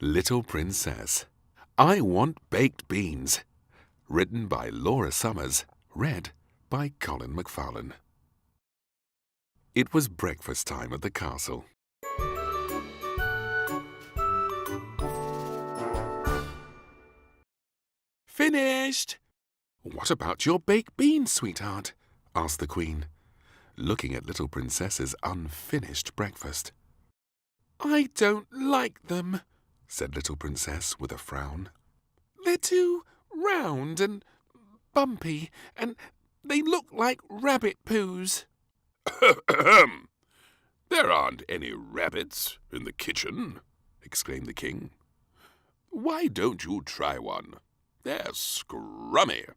Little Princess, I Want Baked Beans. Written by Laura Summers. Read by Colin McFarlane. It was breakfast time at the castle. Finished! What about your baked beans, sweetheart? Asked the Queen, looking at Little Princess's unfinished breakfast. I don't like them, said Little Princess with a frown. They're too round and bumpy, and they look like rabbit poos. There aren't any rabbits in the kitchen, exclaimed the King. Why don't you try one? They're scrummy.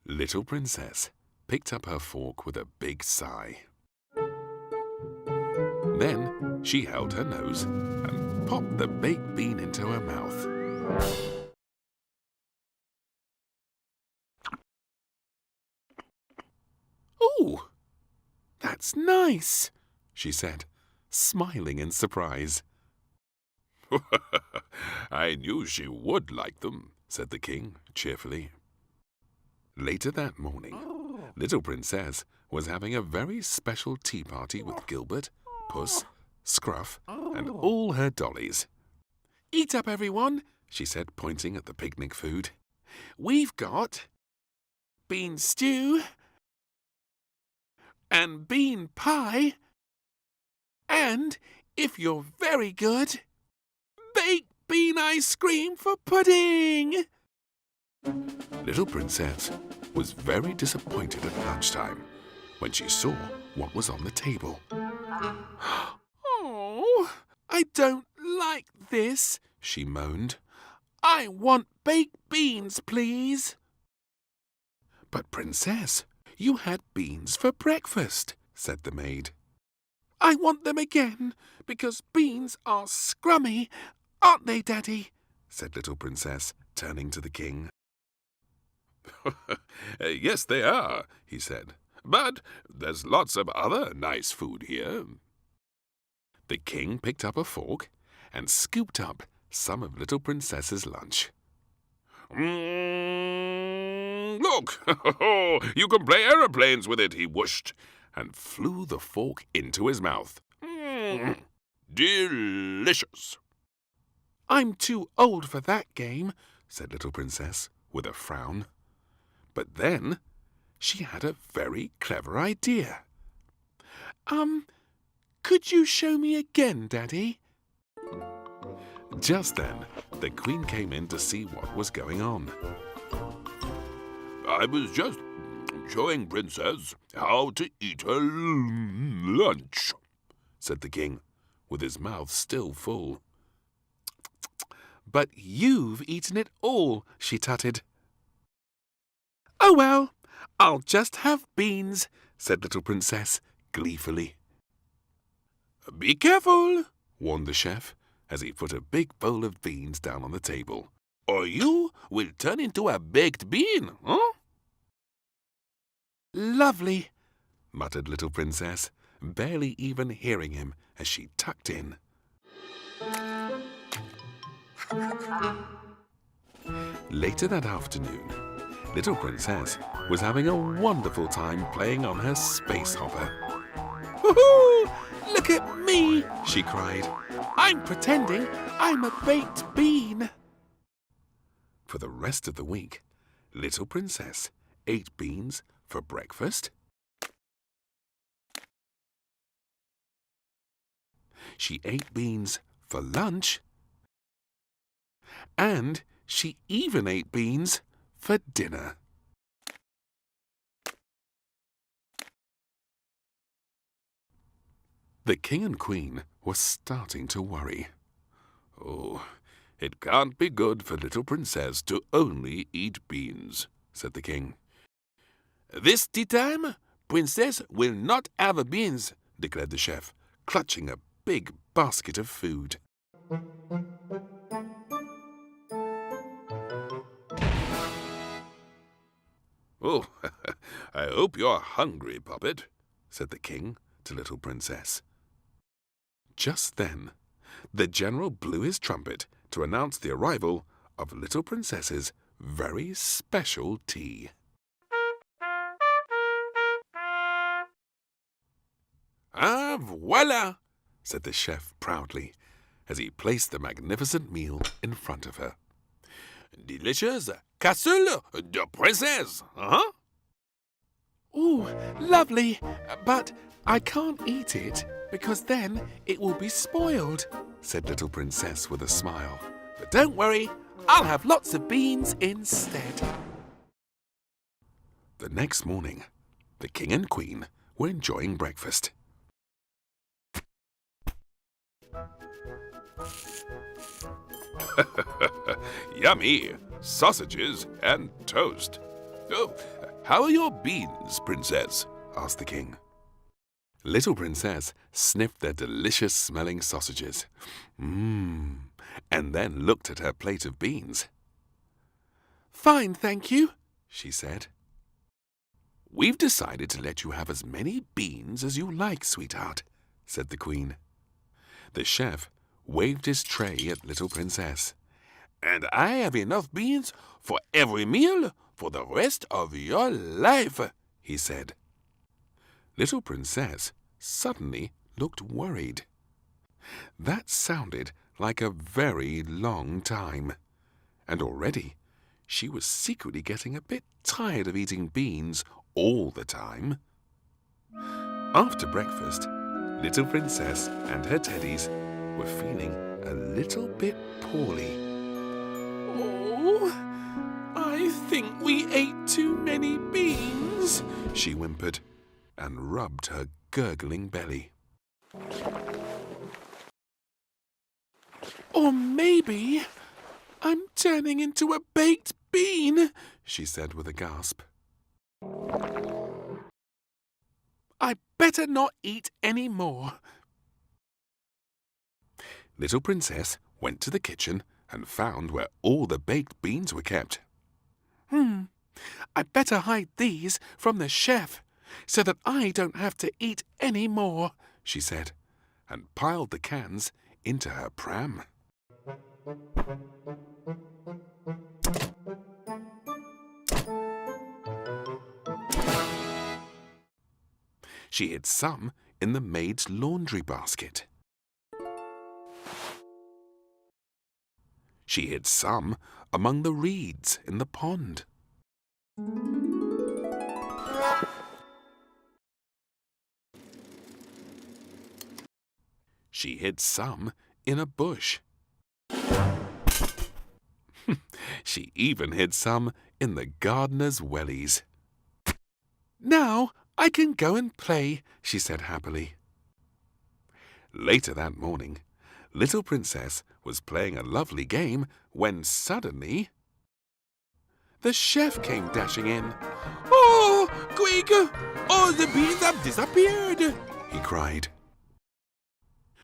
Little Princess picked up her fork with a big sigh. Then she held her nose and popped the baked bean into her mouth. "Oh, that's nice," she said, smiling in surprise. I knew she would like them, said the King cheerfully. Later that morning, Little Princess was having a very special tea party with Gilbert, Puss, Scruff, and all her dollies. "Eat up, everyone," she said, pointing at the picnic food. "We've got bean stew and bean pie and, if you're very good, baked bean ice cream for pudding." Little Princess was very disappointed at lunchtime when she saw what was on the table. "Oh, I don't like this," she moaned. "I want baked beans, please." "But, Princess, you had beans for breakfast," said the maid. "I want them again, because beans are scrummy, aren't they, Daddy?" said Little Princess, turning to the King. Yes, they are, he said. But there's lots of other nice food here. The King picked up a fork and scooped up some of Little Princess's lunch. Look, you can play aeroplanes with it, he whooshed, and flew the fork into his mouth. Delicious. "I'm too old for that game," said Little Princess with a frown. But then she had a very clever idea. Could you show me again, Daddy?" Just then, the Queen came in to see what was going on. "I was just showing Princess how to eat her lunch," said the King, with his mouth still full. "But you've eaten it all," she tutted. "Oh well, I'll just have beans," said Little Princess gleefully. "Be careful," warned the chef, as he put a big bowl of beans down on the table, "or you will turn into a baked bean, huh?" "Lovely," muttered Little Princess, barely even hearing him as she tucked in. Later that afternoon, Little Princess was having a wonderful time playing on her space hopper. "Woohoo! Look at me!" she cried. "I'm pretending I'm a baked bean." For the rest of the week, Little Princess ate beans for breakfast. She ate beans for lunch. And she even ate beans for dinner. The King and Queen were starting to worry. "Oh, it can't be good for Little Princess to only eat beans," said the King. "This tea time, Princess will not have beans," declared the chef, clutching a big basket of food. "Oh, I hope you're hungry, Puppet," said the King to Little Princess. Just then, the general blew his trumpet to announce the arrival of little Princess's very special tea. "Ah, voilà!" said the chef proudly, as he placed the magnificent meal in front of her. "Delicious casserole de princesse, huh?" "Ooh, lovely, but I can't eat it because then it will be spoiled," said little Princess with a smile. "But don't worry, I'll have lots of beans instead." The next morning, the King and Queen were enjoying breakfast. Yummy! Sausages and toast. Oh, how are your beans, Princess? Asked the king. Little Princess sniffed their delicious-smelling sausages. And then looked at her plate of beans. "Fine, thank you," she said. "We've decided to let you have as many beans as you like, sweetheart," said the Queen. The chef waved his tray at little Princess. "And I have enough beans for every meal for the rest of your life," he said. Little Princess suddenly looked worried. That sounded like a very long time, and already she was secretly getting a bit tired of eating beans all the time. After breakfast, little Princess and her teddies were feeling a little bit poorly. "Oh, I think we ate too many beans," she whimpered, and rubbed her gurgling belly. "Or maybe I'm turning into a baked bean," she said with a gasp. "I better not eat any more." Little Princess went to the kitchen and found where all the baked beans were kept. "I better hide these from the chef so that I don't have to eat any more," she said, and piled the cans into her pram. She hid some in the maid's laundry basket. She hid some among the reeds in the pond. She hid some in a bush. She even hid some in the gardener's wellies. "Now I can go and play," she said happily. Later that morning, little Princess was playing a lovely game when suddenly the chef came dashing in. "Oh, quick! All the beans have disappeared!" he cried.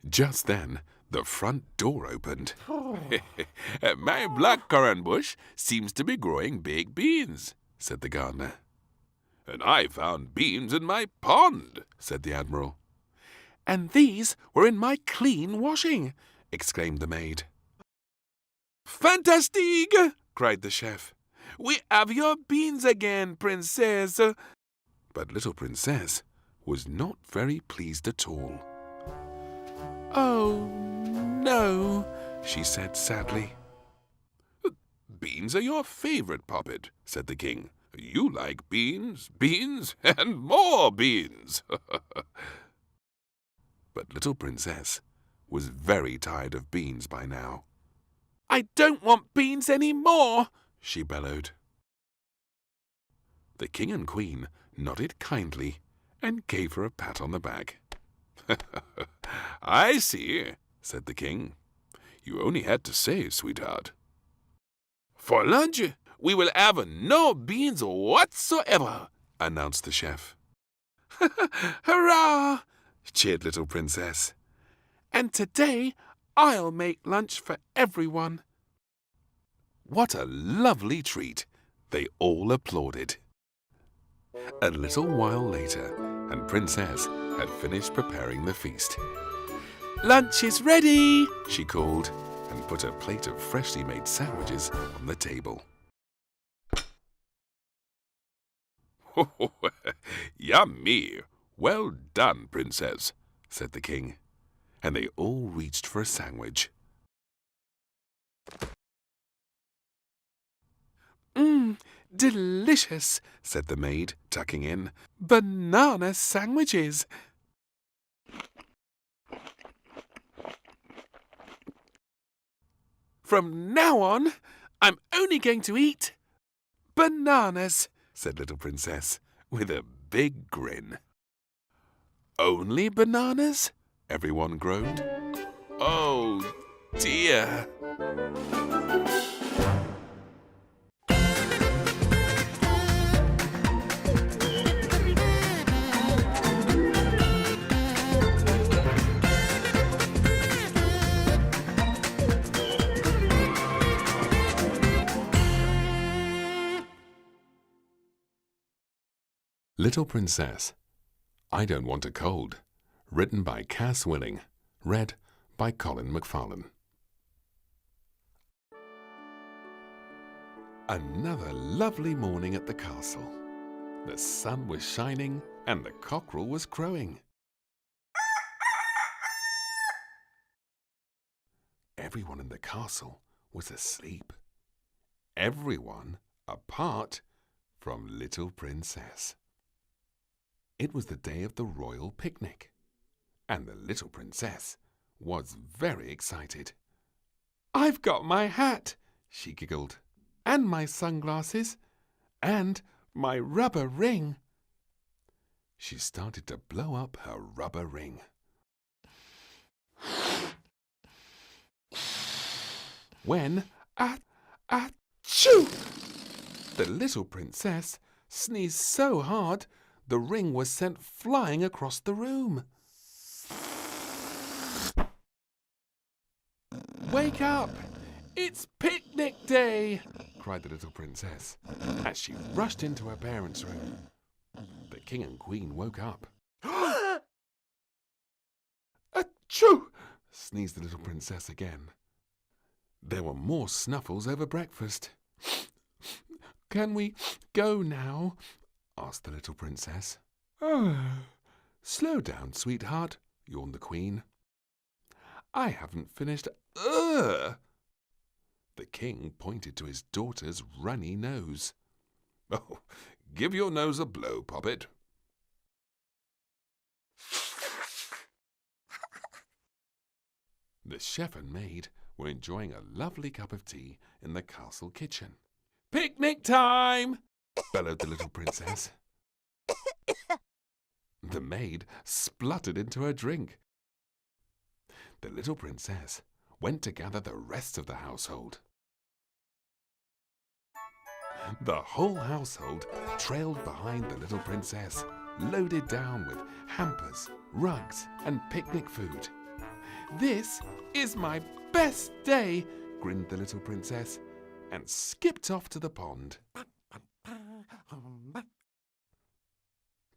Just then, the front door opened. "My blackcurrant bush seems to be growing baked beans," said the gardener. "And I found beans in my pond," said the admiral. "And these were in my clean washing," exclaimed the maid. "Fantastique!" cried the chef. "We have your beans again, Princess." But little Princess was not very pleased at all. "Oh, no," she said sadly. "Beans are your favorite, Poppet," said the king. "You like beans, beans, and more beans." But little Princess was very tired of beans by now. "I don't want beans any more," she bellowed. The king and queen nodded kindly and gave her a pat on the back. "I see," said the king. "You only had to say, sweetheart." "For lunch, we will have no beans whatsoever," announced the chef. "Hurrah!" cheered little Princess. "And today I'll make lunch for everyone." What a lovely treat! They all applauded. A little while later, and Princess had finished preparing the feast. Lunch is ready, she called, and put a plate of freshly made sandwiches on the table. Yummy! Well done, Princess, said the king, and they all reached for a sandwich. Delicious, said the maid, tucking in. Banana sandwiches. From now on, I'm only going to eat bananas, said little Princess, with a big grin. Only bananas? Everyone groaned. Oh, dear. Little Princess, I Don't Want a Cold, written by Cas Willing, read by Colin McFarlane. Another lovely morning at the castle. The sun was shining and the cockerel was crowing. Everyone in the castle was asleep. Everyone apart from Little Princess. It was the day of the royal picnic, and the little princess was very excited. I've got my hat, she giggled, and my sunglasses, and my rubber ring. She started to blow up her rubber ring. When, achoo! The little princess sneezed so hard the ring was sent flying across the room. Wake up! It's picnic day! Cried the little princess as she rushed into her parents' room. The king and queen woke up. Achoo! Sneezed the little princess again. There were more snuffles over breakfast. Can we go now? Asked the little princess. Slow down, sweetheart, yawned the queen. I haven't finished. The king pointed to his daughter's runny nose. Oh, give your nose a blow, Poppet. The chef and maid were enjoying a lovely cup of tea in the castle kitchen. Picnic time! Bellowed the little princess. The maid spluttered into her drink. The little princess went to gather the rest of the household. The whole household trailed behind the little princess, loaded down with hampers, rugs, and picnic food. This is my best day, grinned the little princess, and skipped off to the pond.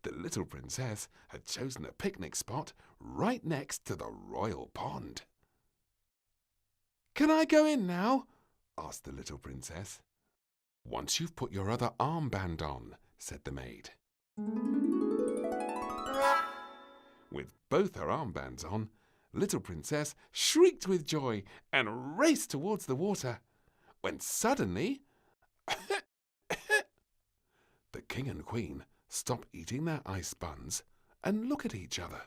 The little princess had chosen a picnic spot right next to the royal pond. Can I go in now? Asked the little princess. Once you've put your other armband on, said the maid. With both her armbands on, little princess shrieked with joy and raced towards the water, when suddenly the king and queen stop eating their ice buns and look at each other.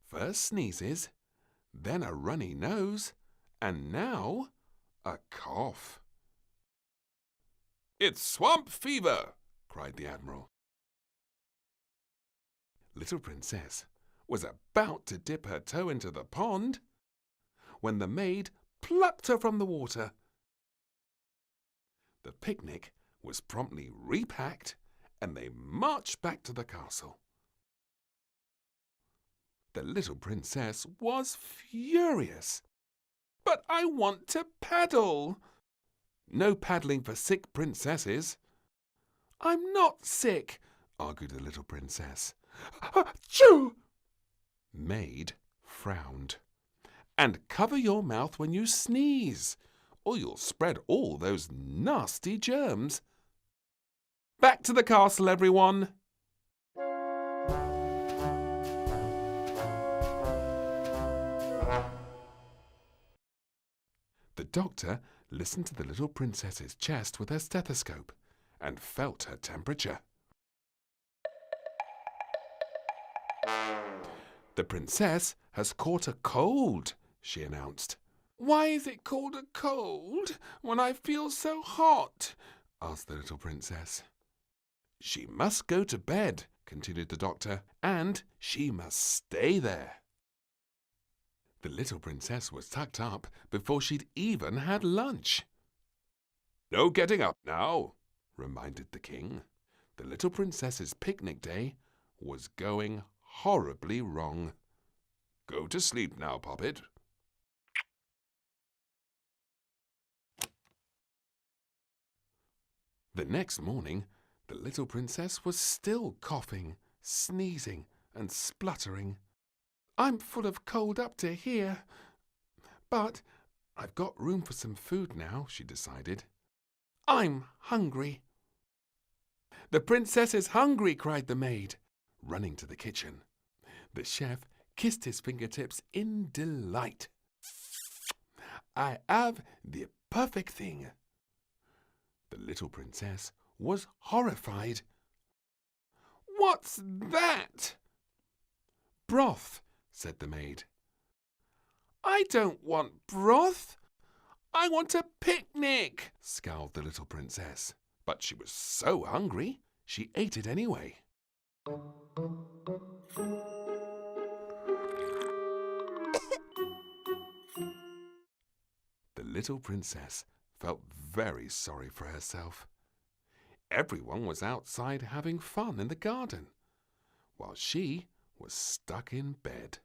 First sneezes, then a runny nose, and now a cough. "It's swamp fever!" cried the admiral. Little Princess was about to dip her toe into the pond when the maid plucked her from the water. The picnic was promptly repacked and they marched back to the castle. The little princess was furious. "But I want to paddle!" "No paddling for sick princesses." "I'm not sick," argued the little princess. "Achoo!" Maid frowned. And cover your mouth when you sneeze, or you'll spread all those nasty germs. Back to the castle, everyone! The doctor listened to the little princess's chest with her stethoscope and felt her temperature. The princess has caught a cold, she announced. Why is it called a cold when I feel so hot? Asked the little princess. She must go to bed, continued the doctor, and she must stay there. The little princess was tucked up before she'd even had lunch. No getting up now, reminded the king. The little princess's picnic day was going horribly wrong. Go to sleep now, Poppet. The next morning, the little princess was still coughing, sneezing, and spluttering. I'm full of cold up to here, but I've got room for some food now, she decided. I'm hungry. The princess is hungry, cried the maid, running to the kitchen. The chef kissed his fingertips in delight. I have the perfect thing. The little princess was horrified. What's that? Broth, said the maid. I don't want broth. I want a picnic, scowled the little princess. But she was so hungry, she ate it anyway. The little princess felt very sorry for herself. Everyone was outside having fun in the garden, while she was stuck in bed.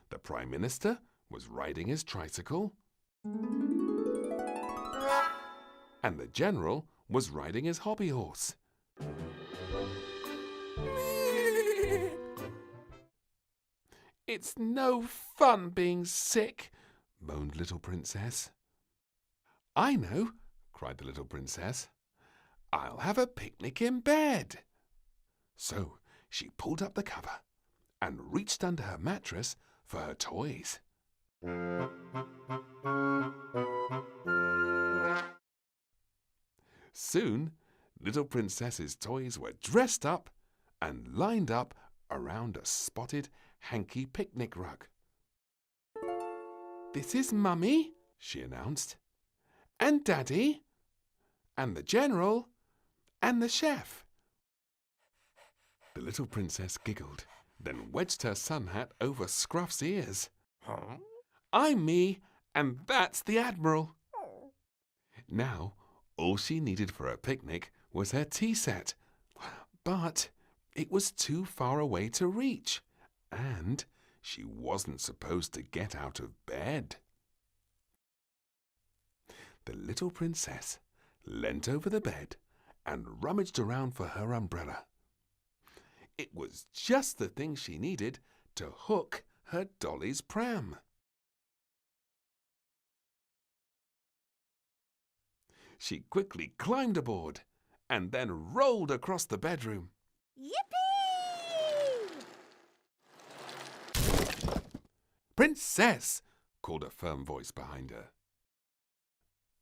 The Prime Minister was riding his tricycle, and the General was riding his hobby horse. It's no fun being sick, moaned little Princess. I know, cried the little princess. I'll have a picnic in bed. So she pulled up the cover and reached under her mattress for her toys. Soon, little princess's toys were dressed up and lined up around a spotted, hanky picnic rug. This is Mummy, she announced, and Daddy, and the General, and the Chef. The little princess giggled, then wedged her sun hat over Scruff's ears. Huh? I'm me, and that's the Admiral. Now, all she needed for a picnic was her tea set, but it was too far away to reach, and she wasn't supposed to get out of bed. The little princess leant over the bed and rummaged around for her umbrella. It was just the thing she needed to hook her dolly's pram. She quickly climbed aboard and then rolled across the bedroom. Yippee! Princess! Called a firm voice behind her.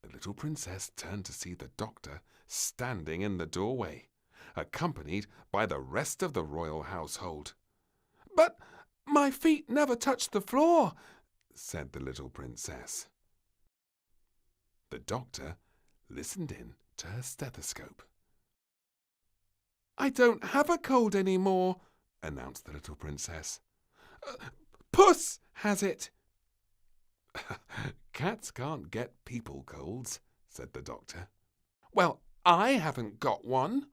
The little princess turned to see the doctor standing in the doorway, accompanied by the rest of the royal household. But my feet never touched the floor, said the little princess. The doctor listened in to her stethoscope. I don't have a cold anymore, announced the little princess. Puss has it. Cats can't get people colds, said the doctor. Well, I haven't got one.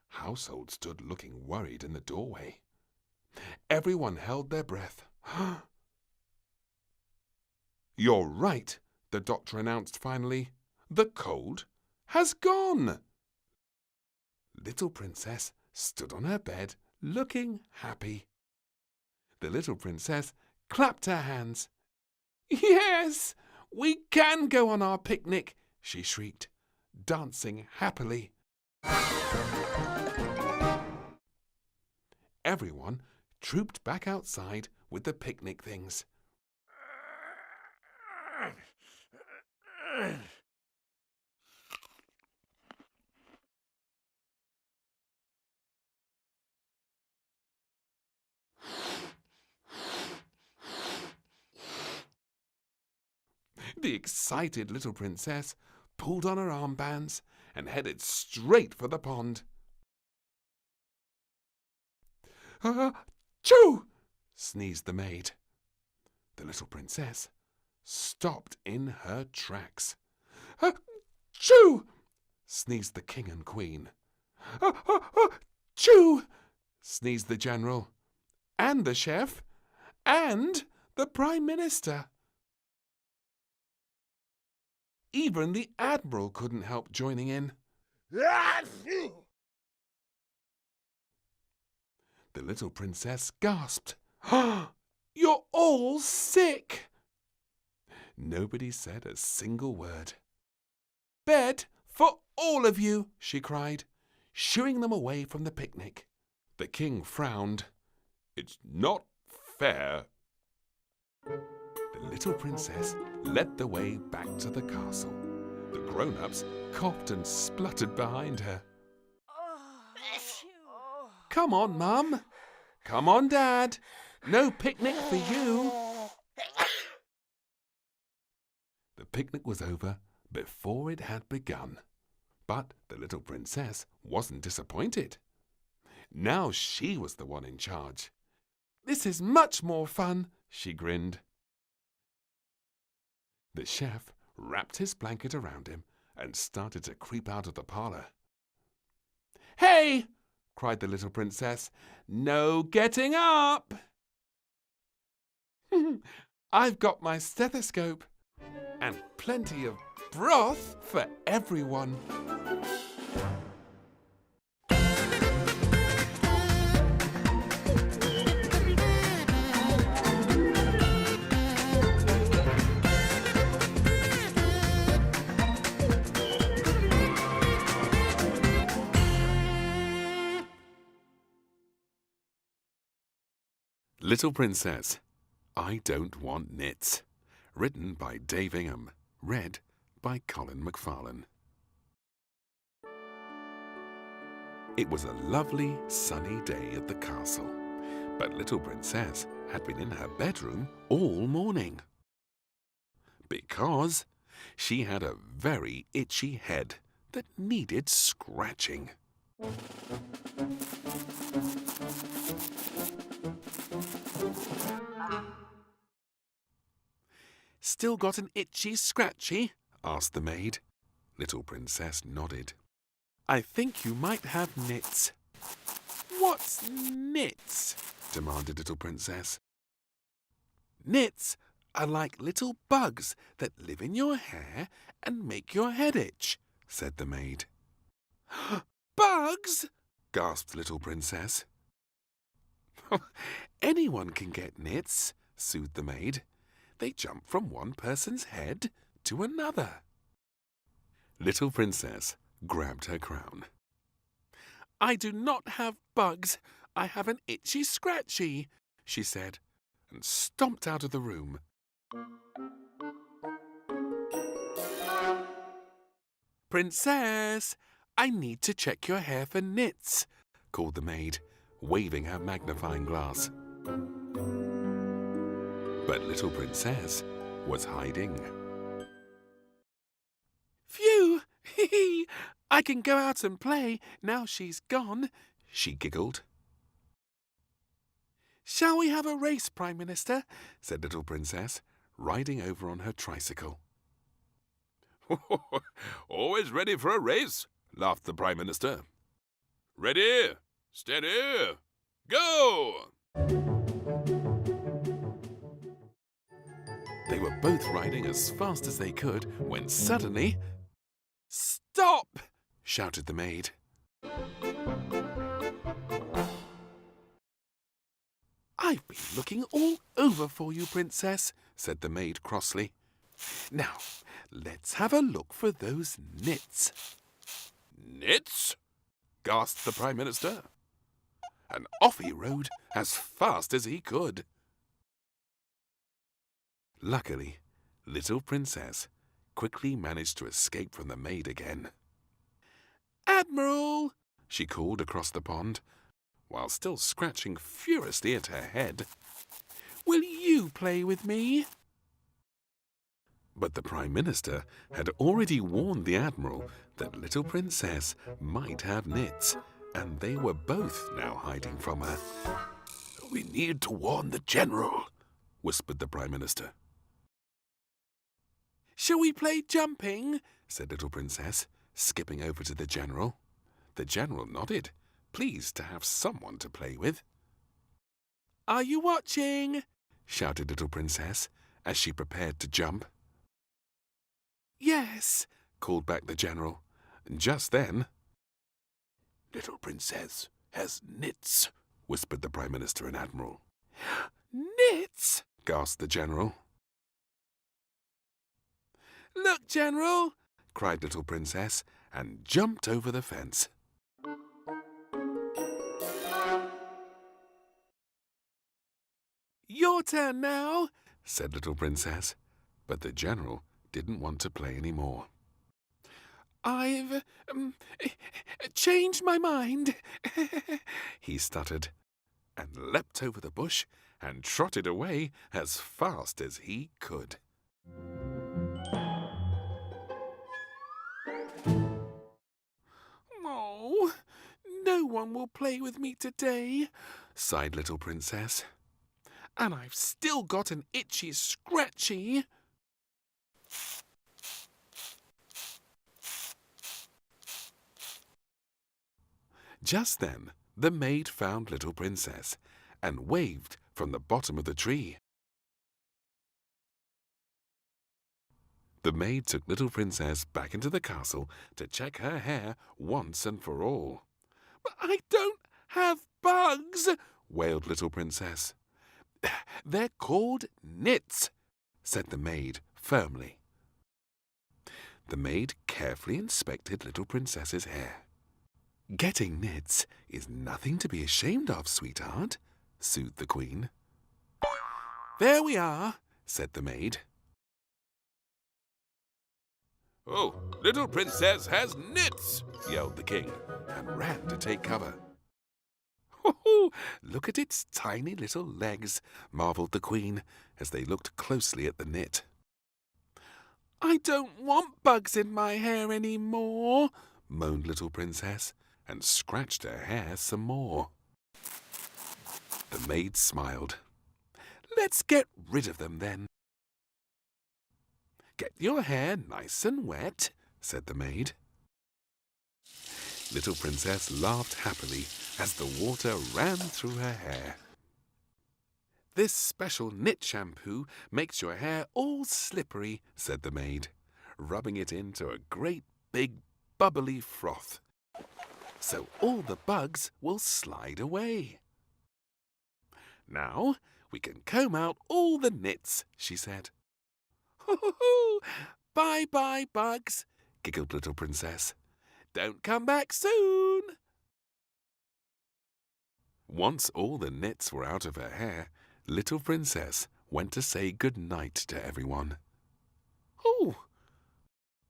Household stood looking worried in the doorway. Everyone held their breath. You're right, the doctor announced finally. The cold has gone. Little Princess stood on her bed looking happy. The little princess clapped her hands. "Yes, we can go on our picnic," she shrieked, dancing happily. Everyone trooped back outside with the picnic things. The excited little princess pulled on her armbands and headed straight for the pond. "Achoo!" sneezed the maid. The little princess stopped in her tracks. "Achoo!" sneezed the king and queen. "Achoo!" sneezed the general, and the chef, and the prime minister. Even the admiral couldn't help joining in. The little princess gasped. "You're all sick!" Nobody said a single word. "Bed for all of you," she cried, shooing them away from the picnic. The king frowned. "It's not fair." The little princess led the way back to the castle. The grown-ups coughed and spluttered behind her. "Come on, Mum. Come on, Dad. No picnic for you." The picnic was over before it had begun. But the little princess wasn't disappointed. Now she was the one in charge. "This is much more fun," she grinned. The chef wrapped his blanket around him and started to creep out of the parlour. "Hey!" cried the little princess. "No getting up!" "I've got my stethoscope and plenty of broth for everyone." Little Princess, I Don't Want Nits. Written by Dave Ingham. Read by Colin McFarlane. It was a lovely, sunny day at the castle, but Little Princess had been in her bedroom all morning. Because she had a very itchy head that needed scratching. "Still got an itchy scratchy?" asked the maid. Little Princess nodded. "I think you might have nits." "What's nits?" demanded Little Princess. "Nits are like little bugs that live in your hair and make your head itch," said the maid. "Bugs?" gasped Little Princess. "Anyone can get nits," soothed the maid. "They jump from one person's head to another." Little Princess grabbed her crown. "I do not have bugs. I have an itchy scratchy," she said, and stomped out of the room. "Princess, I need to check your hair for nits," called the maid, waving her magnifying glass. But Little Princess was hiding. "Phew! I can go out and play now she's gone," she giggled. "Shall we have a race, Prime Minister?" said Little Princess, riding over on her tricycle. "Always ready for a race," laughed the Prime Minister. "Ready, steady, go!" They were both riding as fast as they could when suddenly... "Stop!" shouted the maid. I've been looking all over for you, Princess, said the maid crossly. Now, let's have a look for those nits. Nits? Gasped the Prime Minister. And off he rode as fast as he could. Luckily, little Princess quickly managed to escape from the maid again. Admiral, she called across the pond, while still scratching furiously at her head. Will you play with me? But the Prime Minister had already warned the Admiral that little Princess might have nits, and they were both now hiding from her. We need to warn the General, whispered the Prime Minister. Shall we play jumping? Said little Princess, skipping over to the General. The General nodded, pleased to have someone to play with. Are you watching? Shouted little Princess as she prepared to jump. Yes, called back the General. Just then, Little Princess has nits, whispered the Prime Minister and Admiral. Nits? Gasped the General. Look, General, cried little Princess and jumped over the fence. Your turn now, said little Princess, but the General didn't want to play any more. I've changed my mind, he stuttered, and leapt over the bush and trotted away as fast as he could. Oh, no one will play with me today, sighed little Princess. And I've still got an itchy scratchy. Just then, the maid found little Princess and waved from the bottom of the tree. The maid took little Princess back into the castle to check her hair once and for all. But I don't have bugs, wailed little Princess. They're called nits, said the maid firmly. The maid carefully inspected little Princess's hair. Getting nits is nothing to be ashamed of, sweetheart, soothed the Queen. There we are, said the maid. Oh, little Princess has nits, yelled the King, and ran to take cover. Oh, look at its tiny little legs, marvelled the Queen, as they looked closely at the nit. I don't want bugs in my hair any more, moaned little Princess, and scratched her hair some more. The maid smiled. Let's get rid of them then. Get your hair nice and wet, said the maid. Little Princess laughed happily as the water ran through her hair. This special knit shampoo makes your hair all slippery, said the maid, rubbing it into a great big bubbly froth. So all the bugs will slide away. Now we can comb out all the nits, she said. Ho-ho-ho! Bye-bye, bugs, giggled little Princess. Don't come back soon. Once all the nits were out of her hair, little Princess went to say good night to everyone. Oh,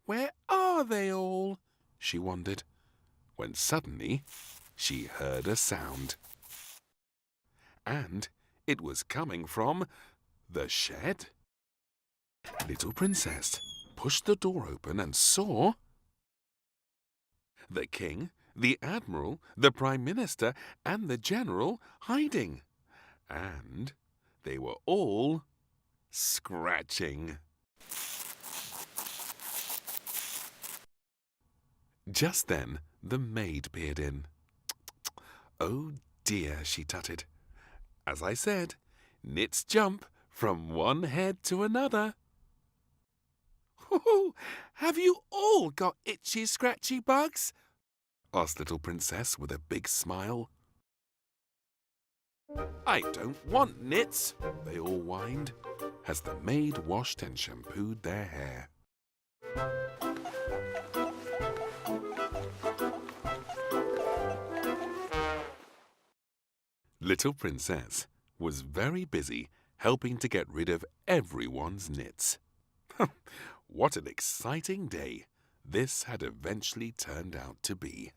where are they all? She wondered, when suddenly she heard a sound. And it was coming from the shed. Little Princess pushed the door open and saw the King, the Admiral, the Prime Minister, and the General hiding. And they were all scratching. Just then, the maid peered in. Oh dear, she tutted. As I said, nits jump from one head to another. Oh, have you all got itchy, scratchy bugs? Asked little Princess with a big smile. I don't want Nits, they all whined, as the maid washed and shampooed their hair. Little Princess was very busy helping to get rid of everyone's nits. What an exciting day this had eventually turned out to be.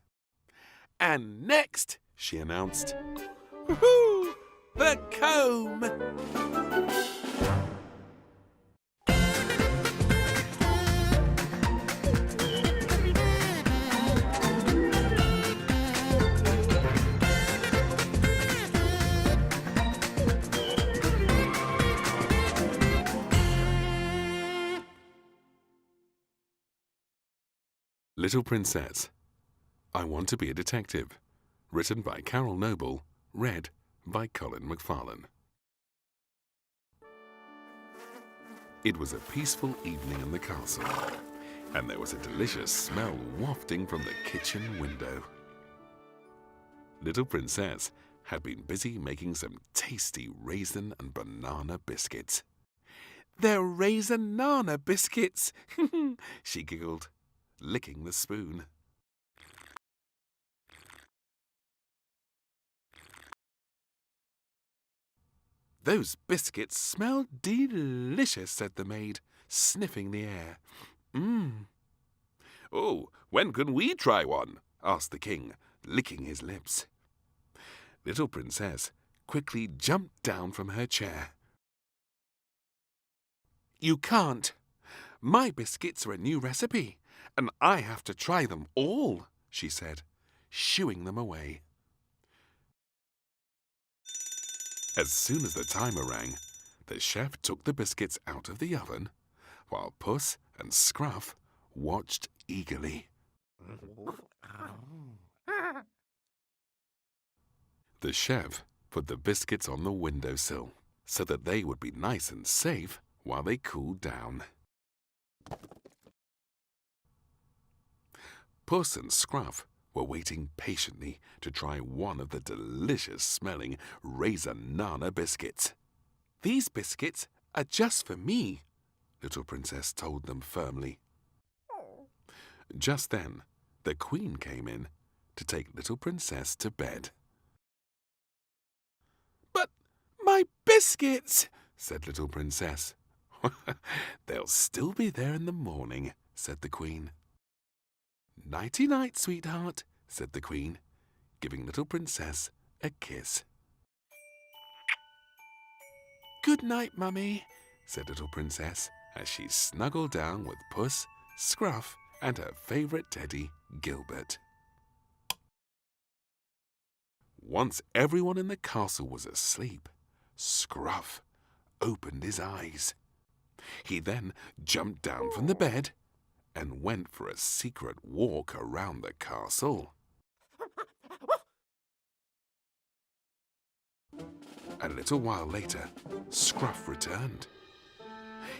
And next, she announced, "Woohoo! The comb!" Little Princess, I Want to Be a Detective, written by Carol Nobel, read by Colin McFarlane. It was a peaceful evening in the castle, and there was a delicious smell wafting from the kitchen window. Little Princess had been busy making some tasty raisin and banana biscuits. "They're raisin-nana biscuits," she giggled, licking the spoon. "Those biscuits smell delicious," said the maid, sniffing the air. "Oh, when can we try one?" asked the king, licking his lips. Little Princess quickly jumped down from her chair. "You can't. My biscuits are a new recipe, and I have to try them all," she said, shooing them away. As soon as the timer rang, the chef took the biscuits out of the oven, while Puss and Scruff watched eagerly. The chef put the biscuits on the windowsill so that they would be nice and safe while they cooled down. Puss and Scruff were waiting patiently to try one of the delicious-smelling raisin-nana biscuits. "These biscuits are just for me," Little Princess told them firmly. Just then, the Queen came in to take Little Princess to bed. "But my biscuits," said Little Princess. "They'll still be there in the morning," said the Queen. "Nighty-night, sweetheart," said the Queen, giving Little Princess a kiss. "Good night, Mummy," said Little Princess as she snuggled down with Puss, Scruff, and her favourite teddy, Gilbert. Once everyone in the castle was asleep, Scruff opened his eyes. He then jumped down from the bed and went for a secret walk around the castle. A little while later, Scruff returned.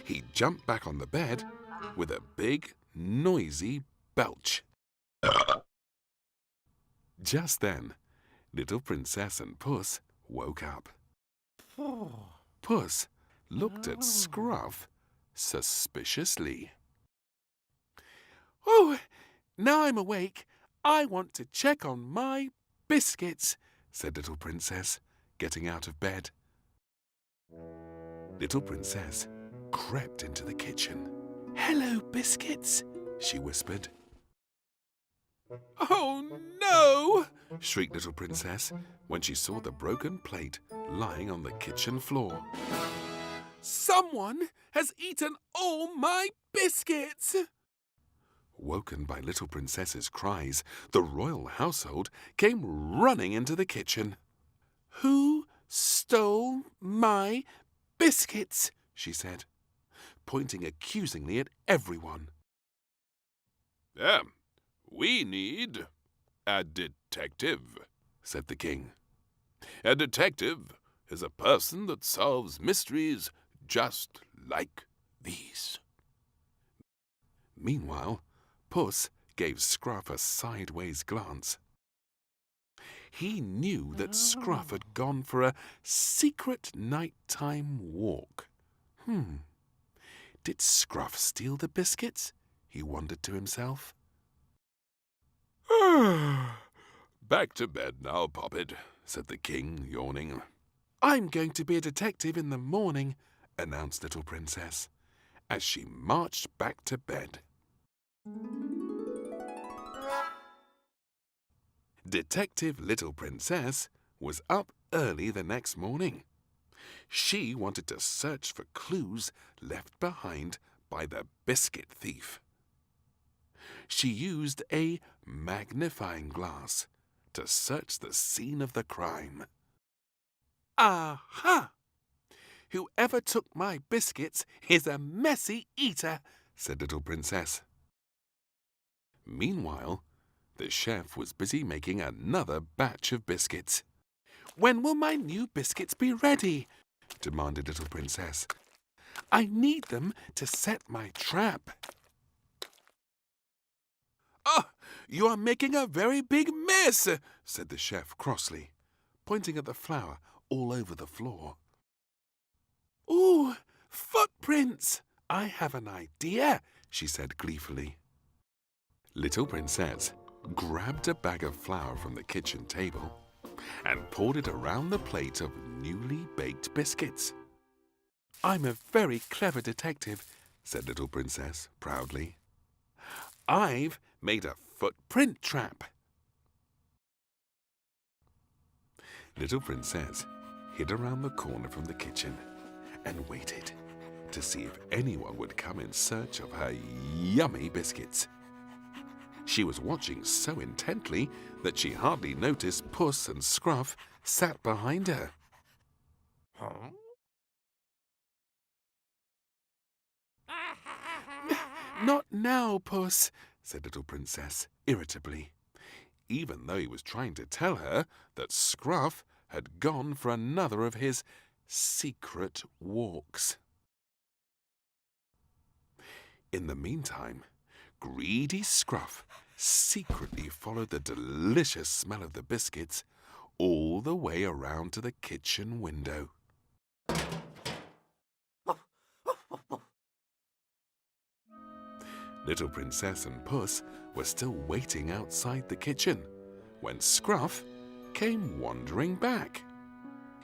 He jumped back on the bed with a big, noisy belch. Just then, Little Princess and Puss woke up. Puss looked at Scruff suspiciously. "Oh, now I'm awake, I want to check on my biscuits," said Little Princess, getting out of bed. Little Princess crept into the kitchen. "Hello, biscuits," she whispered. "Oh, no!" shrieked Little Princess when she saw the broken plate lying on the kitchen floor. "Someone has eaten all my biscuits!" Woken by Little Princess's cries, the royal household came running into the kitchen. "Who stole my biscuits?" she said, pointing accusingly at everyone. "We need a detective," said the king. "A detective is a person that solves mysteries just like these." Meanwhile, Puss gave Scruff a sideways glance. He knew that Scruff had gone for a secret nighttime walk. Did Scruff steal the biscuits? He wondered to himself. Back to bed now, Poppet, said the king, yawning. I'm going to be a detective in the morning, announced little Princess, as she marched back to bed. Detective Little Princess was up early the next morning. She wanted to search for clues left behind by the biscuit thief. She used a magnifying glass to search the scene of the crime. Aha! Whoever took my biscuits is a messy eater, said Little Princess. Meanwhile, the chef was busy making another batch of biscuits. When will my new biscuits be ready? Demanded Little Princess. I need them to set my trap. Oh, you are making a very big mess, said the chef crossly, pointing at the flour all over the floor. Ooh, footprints! I have an idea, she said gleefully. Little Princess grabbed a bag of flour from the kitchen table and poured it around the plate of newly baked biscuits. I'm a very clever detective, said Little Princess proudly. I've made a footprint trap. Little Princess hid around the corner from the kitchen and waited to see if anyone would come in search of her yummy biscuits. She was watching so intently that she hardly noticed Puss and Scruff sat behind her. Huh? Not now, Puss, said Little Princess irritably, even though he was trying to tell her that Scruff had gone for another of his secret walks. In the meantime, greedy Scruff secretly followed the delicious smell of the biscuits all the way around to the kitchen window. Little Princess and Puss were still waiting outside the kitchen when Scruff came wandering back.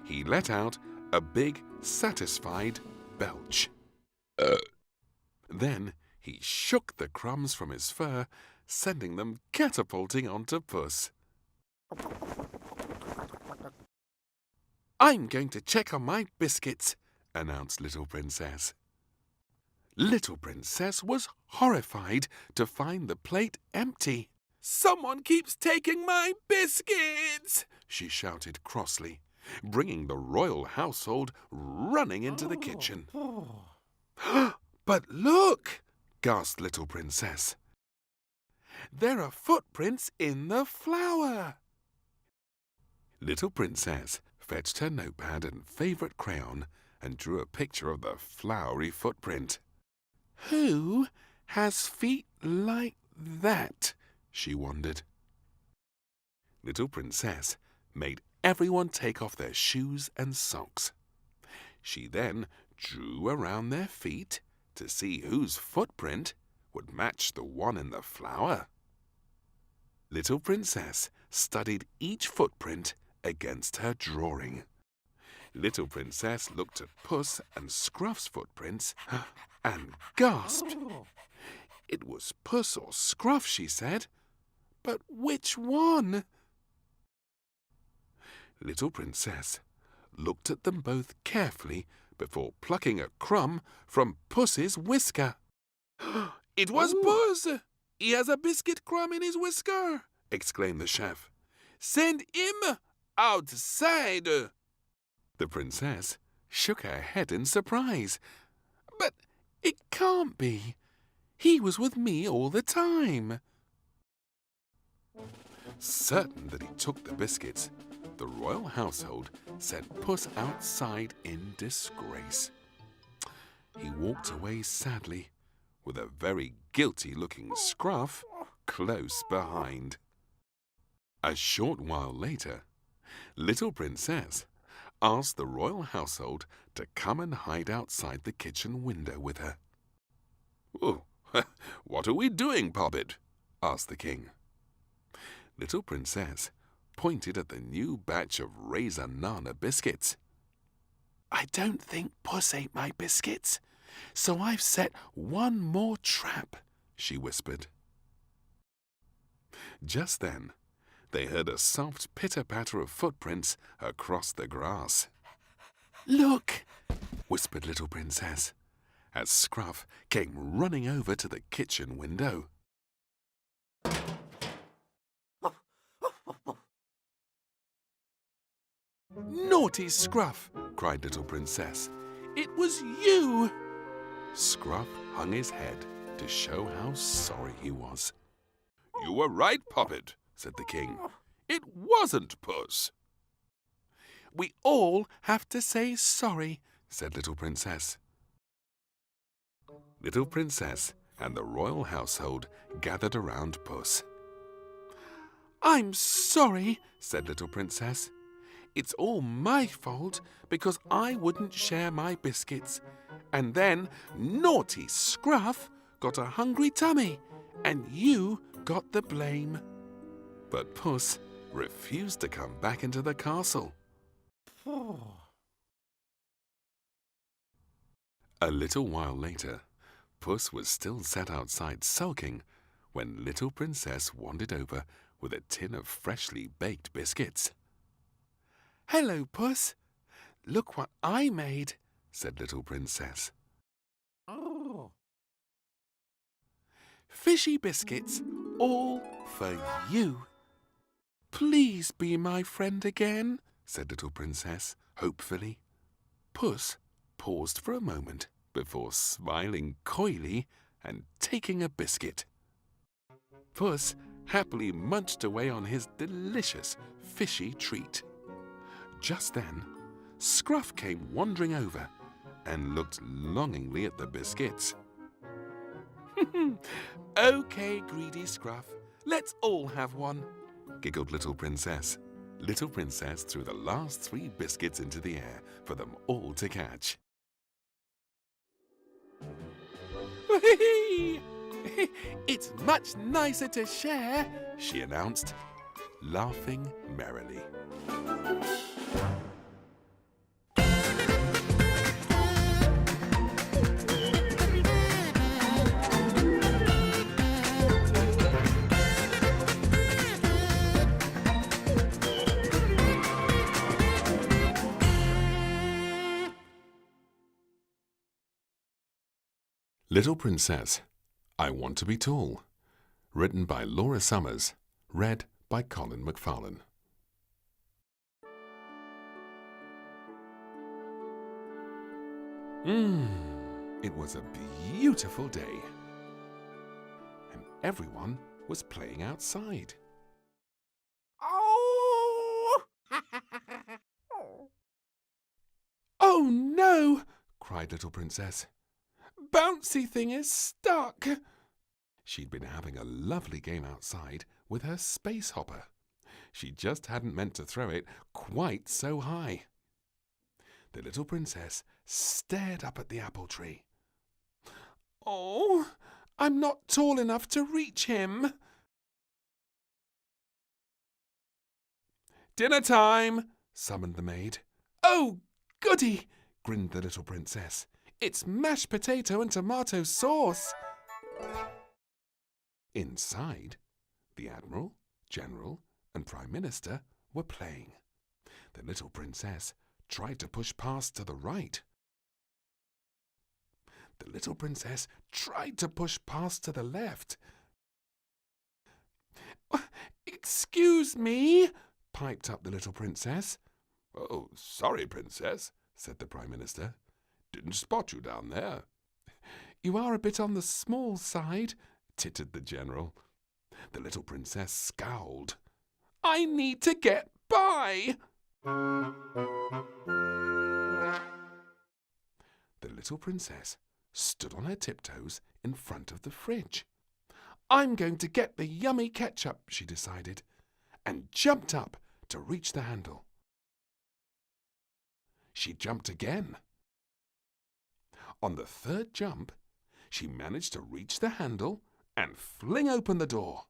He let out a big, satisfied belch. Then he shook the crumbs from his fur, sending them catapulting onto Puss. I'm going to check on my biscuits, announced Little Princess. Little Princess was horrified to find the plate empty. Someone keeps taking my biscuits, she shouted crossly, bringing the royal household running into the kitchen. But look, gasped Little Princess. There are footprints in the flour. Little Princess fetched her notepad and favourite crayon and drew a picture of the floury footprint. Who has feet like that? She wondered. Little Princess made everyone take off their shoes and socks. She then drew around their feet to see whose footprint would match the one in the flour. Little Princess studied each footprint against her drawing. Little Princess looked at Puss and Scruff's footprints and gasped. It was Puss or Scruff, she said. But which one? Little Princess looked at them both carefully before plucking a crumb from Puss's whisker. It was Puss! He has a biscuit crumb in his whisker, exclaimed the chef. Send him outside. The Princess shook her head in surprise. But it can't be. He was with me all the time. Certain that he took the biscuits, the royal household sent Puss outside in disgrace. He walked away sadly, with a very guilty-looking Scruff close behind. A short while later, little Princess asked the royal household to come and hide outside the kitchen window with her. "Oh, what are we doing, Poppet?" asked the king. Little Princess pointed at the new batch of raisin-nana biscuits. "I don't think Puss ate my biscuits, so I've set one more trap," she whispered. Just then, they heard a soft pitter-patter of footprints across the grass. "Look!" whispered little Princess, as Scruff came running over to the kitchen window. "Naughty Scruff!" cried little Princess. "It was you!" Scruff hung his head to show how sorry he was. "You were right, Poppet," said the king. "It wasn't Puss." "We all have to say sorry," said little Princess. Little Princess and the royal household gathered around Puss. "I'm sorry," said little Princess. "It's all my fault because I wouldn't share my biscuits. And then naughty Scruff got a hungry tummy, and you got the blame." But Puss refused to come back into the castle. A little while later, Puss was still sat outside sulking when little Princess wandered over with a tin of freshly baked biscuits. "Hello, Puss. Look what I made," said little Princess. "Oh. Fishy biscuits, all for you." "Please be my friend again," said little Princess hopefully. Puss paused for a moment before smiling coyly and taking a biscuit. Puss happily munched away on his delicious fishy treat. Just then, Scruff came wandering over and looked longingly at the biscuits. "Okay, greedy Scruff, let's all have one," giggled little Princess. Little Princess threw the last 3 biscuits into the air for them all to catch. "It's much nicer to share," she announced, laughing merrily. Little Princess, I Want to Be Tall, written by Laura Summers, read by Colin McFarlane. It was a beautiful day, and everyone was playing outside. "Oh! Oh no!" cried little Princess. "Bouncy thing is stuck." She'd been having a lovely game outside with her space hopper. She just hadn't meant to throw it quite so high. The little Princess stared up at the apple tree. "Oh, I'm not tall enough to reach him." "Dinner time," summoned the maid. "Oh, goody," grinned the little Princess. "It's mashed potato and tomato sauce." Inside, the Admiral, General, and Prime Minister were playing. The little Princess tried to push past to the right. The little Princess tried to push past to the left. "Excuse me," piped up the little Princess. "Oh, sorry, Princess," said the Prime Minister. "Didn't spot you down there." "You are a bit on the small side," tittered the General. The little Princess scowled. "I need to get by." The little Princess stood on her tiptoes in front of the fridge. "I'm going to get the yummy ketchup," she decided, and jumped up to reach the handle. She jumped again. On the third jump, she managed to reach the handle and fling open the door.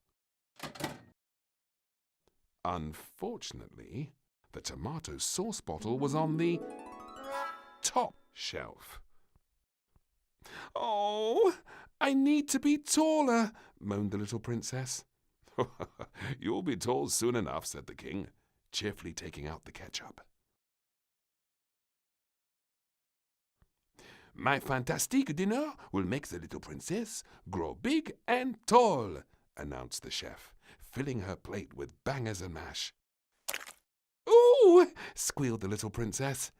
Unfortunately, the tomato sauce bottle was on the top shelf. "Oh, I need to be taller," moaned the little princess. "You'll be tall soon enough," said the king, cheerfully taking out the ketchup. "My fantastique dinner will make the little princess grow big and tall," announced the chef, filling her plate with bangers and mash. "Ooh!" squealed the little princess.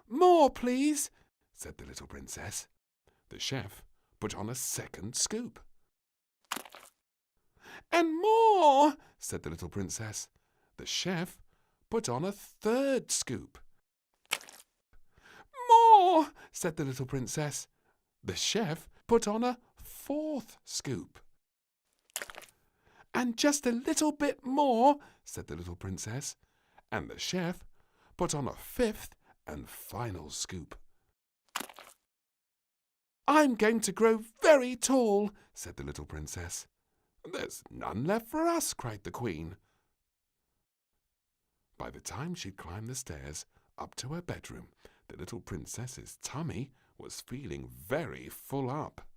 "More, please," said the little princess. The chef put on a second scoop. "And more," said the little princess. The chef put on a third scoop. "More," said the little princess. The chef put on a fourth scoop. "And just a little bit more," said the little princess. And the chef put on a fifth and final scoop. "I'm going to grow very tall," said the little princess. "There's none left for us," cried the queen. By the time she'd climbed the stairs up to her bedroom, the little princess's tummy was feeling very full up.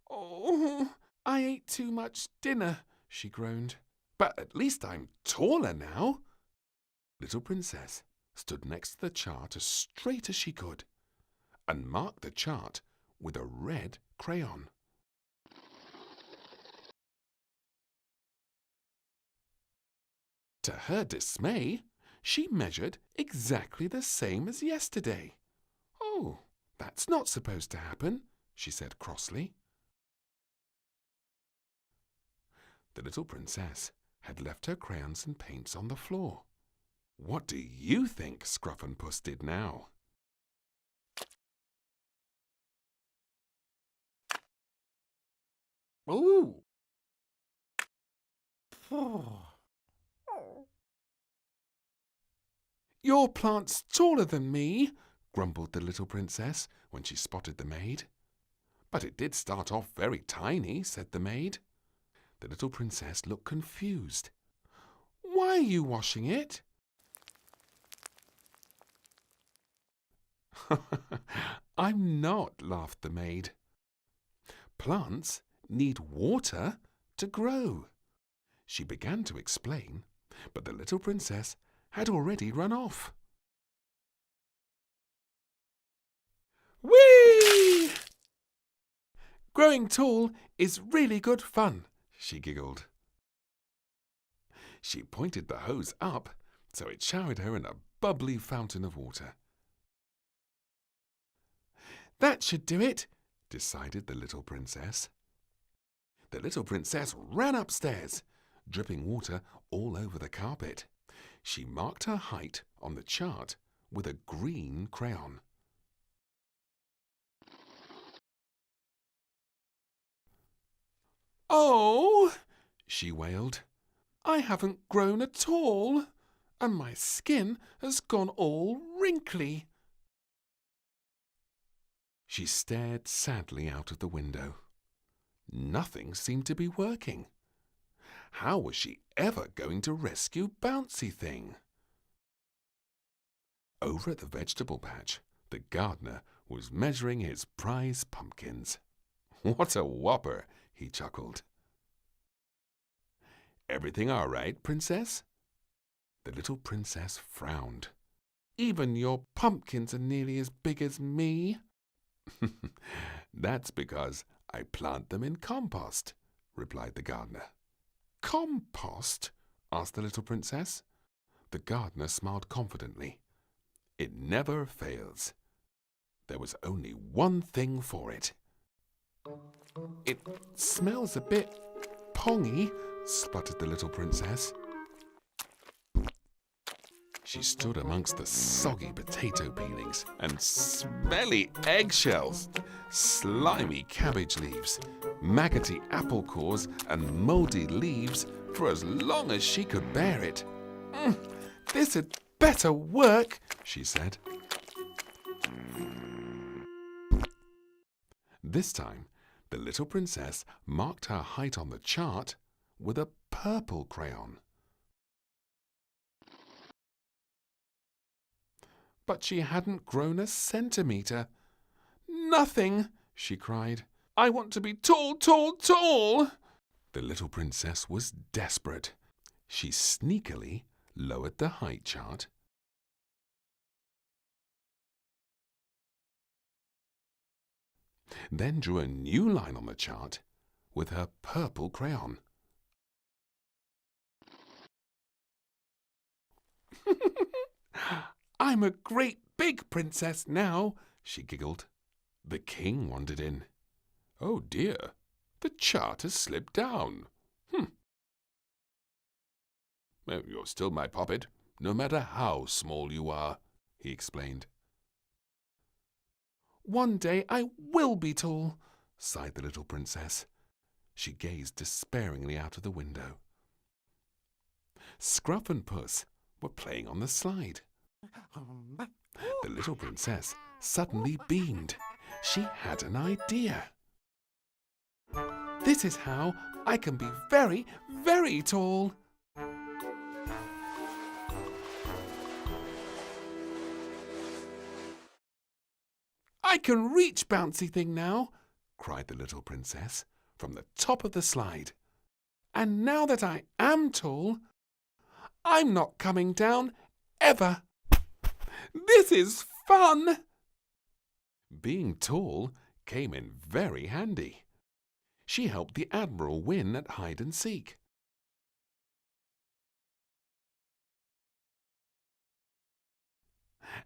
"Oh, I ate too much dinner," she groaned. "But at least I'm taller now." Little Princess stood next to the chart as straight as she could and marked the chart with a red crayon. To her dismay, she measured exactly the same as yesterday. "Oh, that's not supposed to happen," she said crossly. The little princess had left her crayons and paints on the floor. What do you think Scruff and Puss did now? Ooh! "Your plant's taller than me," grumbled the little princess when she spotted the maid. "But it did start off very tiny," said the maid. The little princess looked confused. "Why are you washing it?" "I'm not," laughed the maid. "Plants need water to grow." She began to explain, but the little princess had already run off. Whee! "Growing tall is really good fun," she giggled. She pointed the hose up so it showered her in a bubbly fountain of water. "That should do it," decided the little princess. The little princess ran upstairs, dripping water all over the carpet. She marked her height on the chart with a green crayon. "Oh," she wailed. "I haven't grown at all, and my skin has gone all wrinkly." She stared sadly out of the window. Nothing seemed to be working. How was she ever going to rescue Bouncy Thing? Over at the vegetable patch, the gardener was measuring his prize pumpkins. "What a whopper!" he chuckled. "Everything all right, Princess?" The little princess frowned. "Even your pumpkins are nearly as big as me." "That's because I plant them in compost," replied the gardener. "Compost?" asked the little princess. The gardener smiled confidently. "It never fails. There was only one thing for it." "It smells a bit pongy," spluttered the little princess. She stood amongst the soggy potato peelings and smelly eggshells, slimy cabbage leaves, maggoty apple cores, and mouldy leaves for as long as she could bear it. This had better work, she said. This time, the little princess marked her height on the chart with a purple crayon. But she hadn't grown a centimetre. Nothing, she cried. I want to be tall, tall, tall. The little princess was desperate. She sneakily lowered the height chart, then drew a new line on the chart with her purple crayon. I'm a great big princess now, she giggled. The king wandered in. Oh dear, the chart has slipped down. You're still my puppet, no matter how small you are, he explained. One day I will be tall, sighed the little princess. She gazed despairingly out of the window. Scruff and Puss were playing on the slide. The little princess suddenly beamed. She had an idea. This is how I can be very, very tall. I can reach Bouncy Thing now, cried the little princess from the top of the slide. And now that I am tall, I'm not coming down ever. This is fun! Being tall came in very handy. She helped the Admiral win at hide and seek.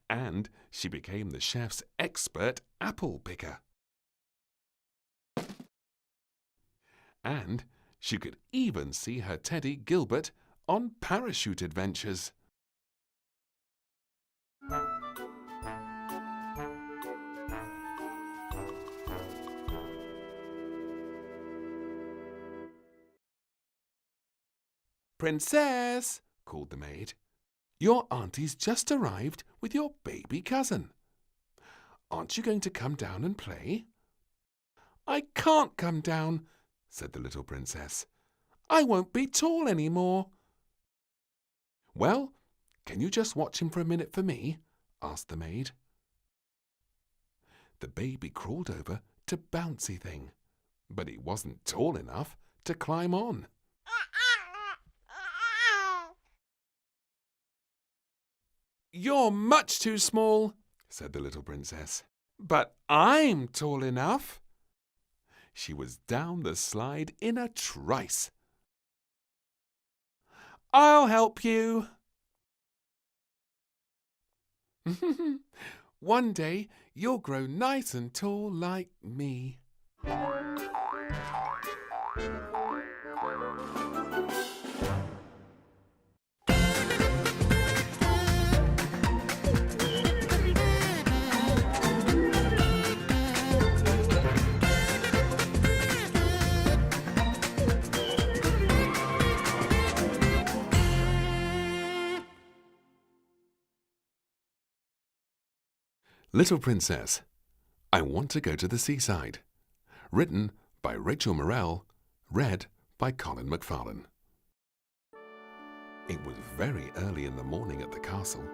And she became the chef's expert apple picker. And she could even see her teddy Gilbert on parachute adventures. Princess, called the maid, your auntie's just arrived with your baby cousin. Aren't you going to come down and play? I can't come down, said the little princess. I won't be tall any more. Well, can you just watch him for a minute for me? Asked the maid. The baby crawled over to Bouncy Thing, but he wasn't tall enough to climb on. You're much too small, said the little princess. But I'm tall enough. She was down the slide in a trice. I'll help you. One day you'll grow nice and tall like me. Little Princess, I Want to Go to the Seaside. Written by Rachel Murrell, read by Colin McFarlane. It was very early in the morning at the castle.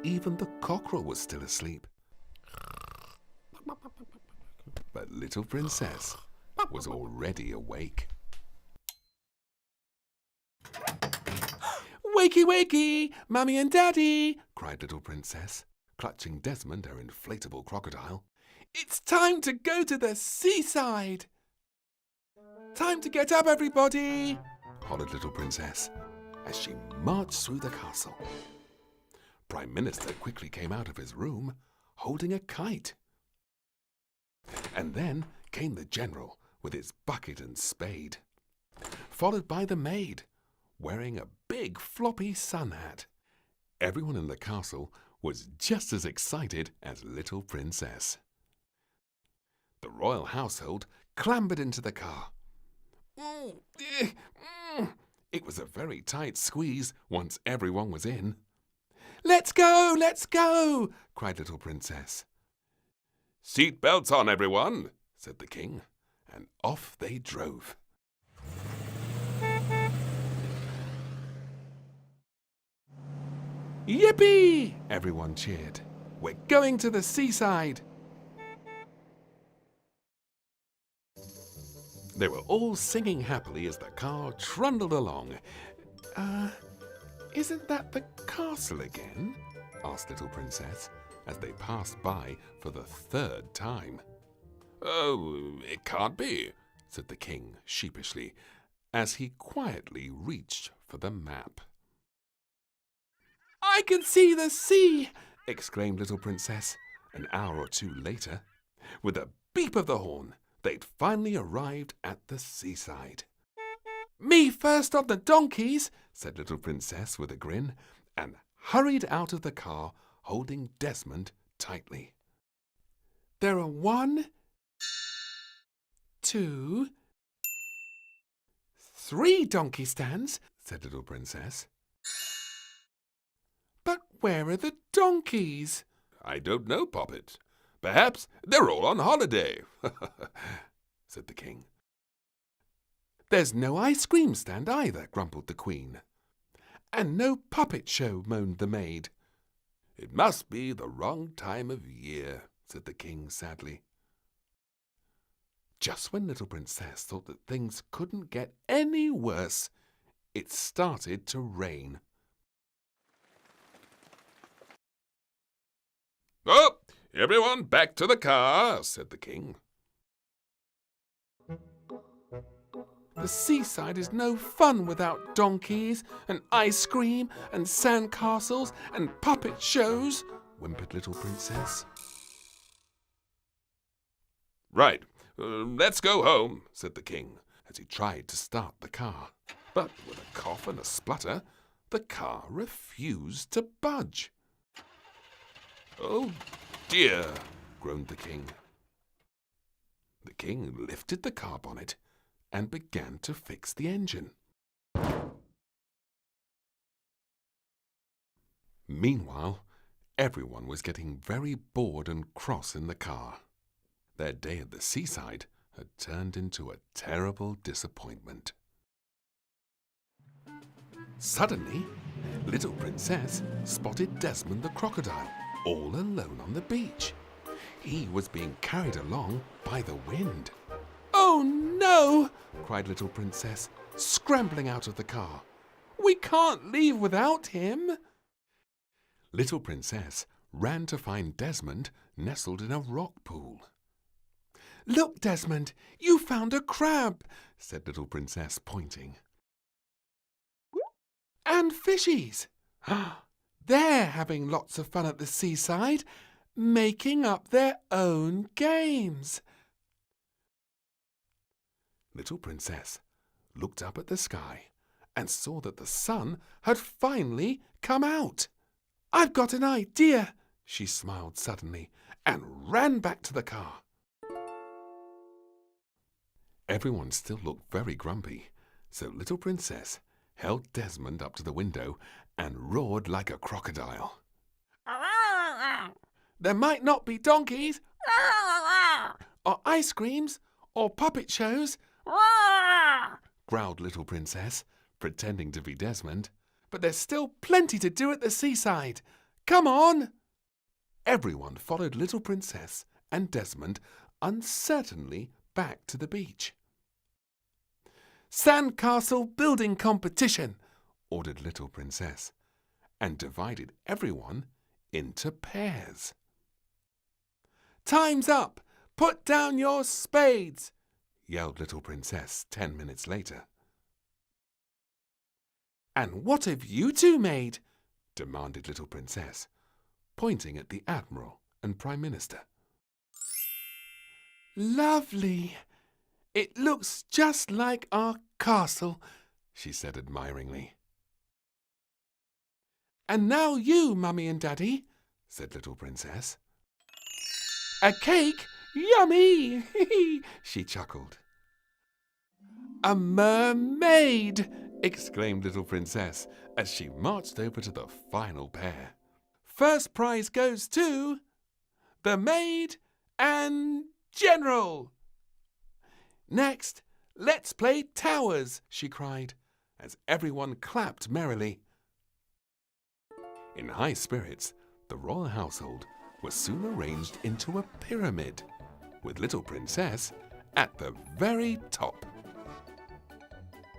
Even the cockerel was still asleep. But Little Princess was already awake. Wakey, wakey, Mummy and Daddy, cried Little Princess, clutching Desmond, her inflatable crocodile. It's time to go to the seaside. Time to get up, everybody, hollered Little Princess as she marched through the castle. Prime Minister quickly came out of his room, holding a kite. And then came the General with his bucket and spade, followed by the maid, wearing a big floppy sun hat. Everyone in the castle was just as excited as Little Princess. The royal household clambered into the car. It was a very tight squeeze once everyone was in. Let's go, let's go, cried little Princess. Seat belts on, everyone, said the king, and off they drove. Yippee! Everyone cheered. We're going to the seaside. They were all singing happily as the car trundled along. Isn't that the castle again? Asked little Princess as they passed by for the third time. Oh, it can't be, said the king sheepishly as he quietly reached for the map. I can see the sea, exclaimed little Princess. An hour or two later, with a beep of the horn, they'd finally arrived at the seaside. Me first on the donkeys, said little Princess with a grin, and hurried out of the car, holding Desmond tightly. There are 1, 2, 3 donkey stands, said little Princess. But where are the donkeys? I don't know, Poppet. Perhaps they're all on holiday, said the king. There's no ice cream stand either, grumbled the queen. And no puppet show, moaned the maid. It must be the wrong time of year, said the king sadly. Just when little Princess thought that things couldn't get any worse, it started to rain. Oh, everyone back to the car, said the king. The seaside is no fun without donkeys and ice cream and sand castles and puppet shows, whimpered little Princess. Right, let's go home, said the king as he tried to start the car. But with a cough and a splutter, the car refused to budge. Oh dear, groaned the king. The king lifted the car bonnet and began to fix the engine. Meanwhile, everyone was getting very bored and cross in the car. Their day at the seaside had turned into a terrible disappointment. Suddenly, little Princess spotted Desmond the crocodile all alone on the beach. He was being carried along by the wind. Oh no, cried little Princess, scrambling out of the car. We can't leave without him. Little Princess ran to find Desmond nestled in a rock pool. Look, Desmond, you found a crab, said little Princess, pointing. And fishies. They're having lots of fun at the seaside, making up their own games. Little Princess looked up at the sky and saw that the sun had finally come out. I've got an idea, she smiled suddenly and ran back to the car. Everyone still looked very grumpy, so little Princess held Desmond up to the window and roared like a crocodile. There might not be donkeys, or ice creams, or puppet shows, growled little Princess, pretending to be Desmond. But there's still plenty to do at the seaside. Come on! Everyone followed little Princess and Desmond uncertainly back to the beach. Sandcastle building competition, ordered little Princess, and divided everyone into pairs. Time's up! Put down your spades! Yelled little Princess 10 minutes later. And what have you two made? Demanded little Princess, pointing at the Admiral and Prime Minister. Lovely! It looks just like our castle, she said admiringly. And now you, Mummy and Daddy, said little Princess. A cake? Yummy! she chuckled. A mermaid! exclaimed little Princess as she marched over to the final pair. First prize goes to the Maid and General. Next, let's play Towers, she cried, as everyone clapped merrily. In high spirits, the royal household was soon arranged into a pyramid, with little Princess at the very top.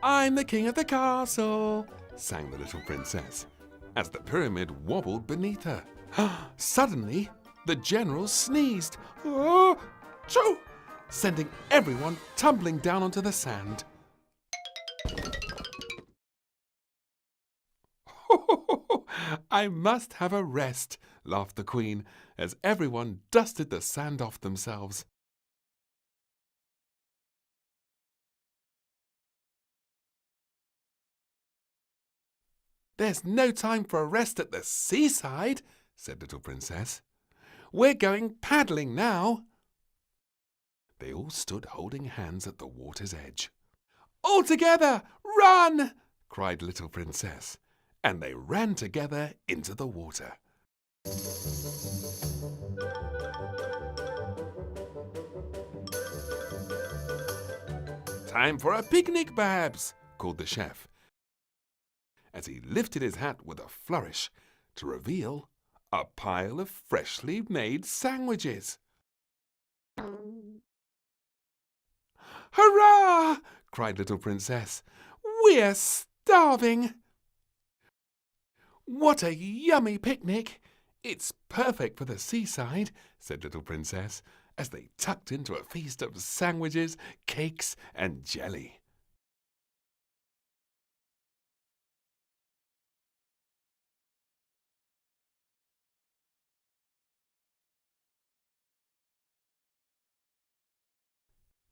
I'm the king of the castle, sang the little Princess, as the pyramid wobbled beneath her. Suddenly, the general sneezed, "Achoo!" sending everyone tumbling down onto the sand. I must have a rest, laughed the Queen, as everyone dusted the sand off themselves. There's no time for a rest at the seaside, said little Princess. We're going paddling now. They all stood holding hands at the water's edge. All together, run! cried little Princess, and they ran together into the water. Time for a picnic, Babs, called the chef, as he lifted his hat with a flourish to reveal a pile of freshly made sandwiches. Hurrah! cried little Princess. We're starving! What a yummy picnic! It's perfect for the seaside, said little Princess, as they tucked into a feast of sandwiches, cakes, and jelly.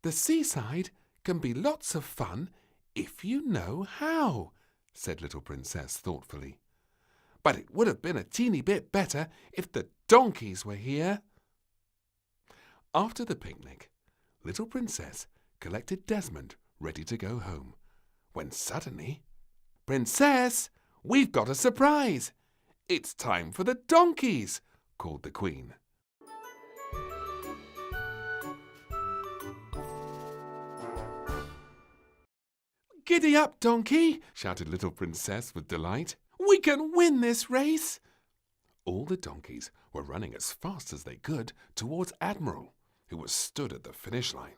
The seaside can be lots of fun if you know how, said little Princess thoughtfully. But it would have been a teeny bit better if the donkeys were here. After the picnic, little Princess collected Desmond ready to go home, when suddenly, Princess, we've got a surprise! It's time for the donkeys, called the Queen. Giddy up, donkey, shouted little Princess with delight. We can win this race. All the donkeys were running as fast as they could towards Admiral, who was stood at the finish line,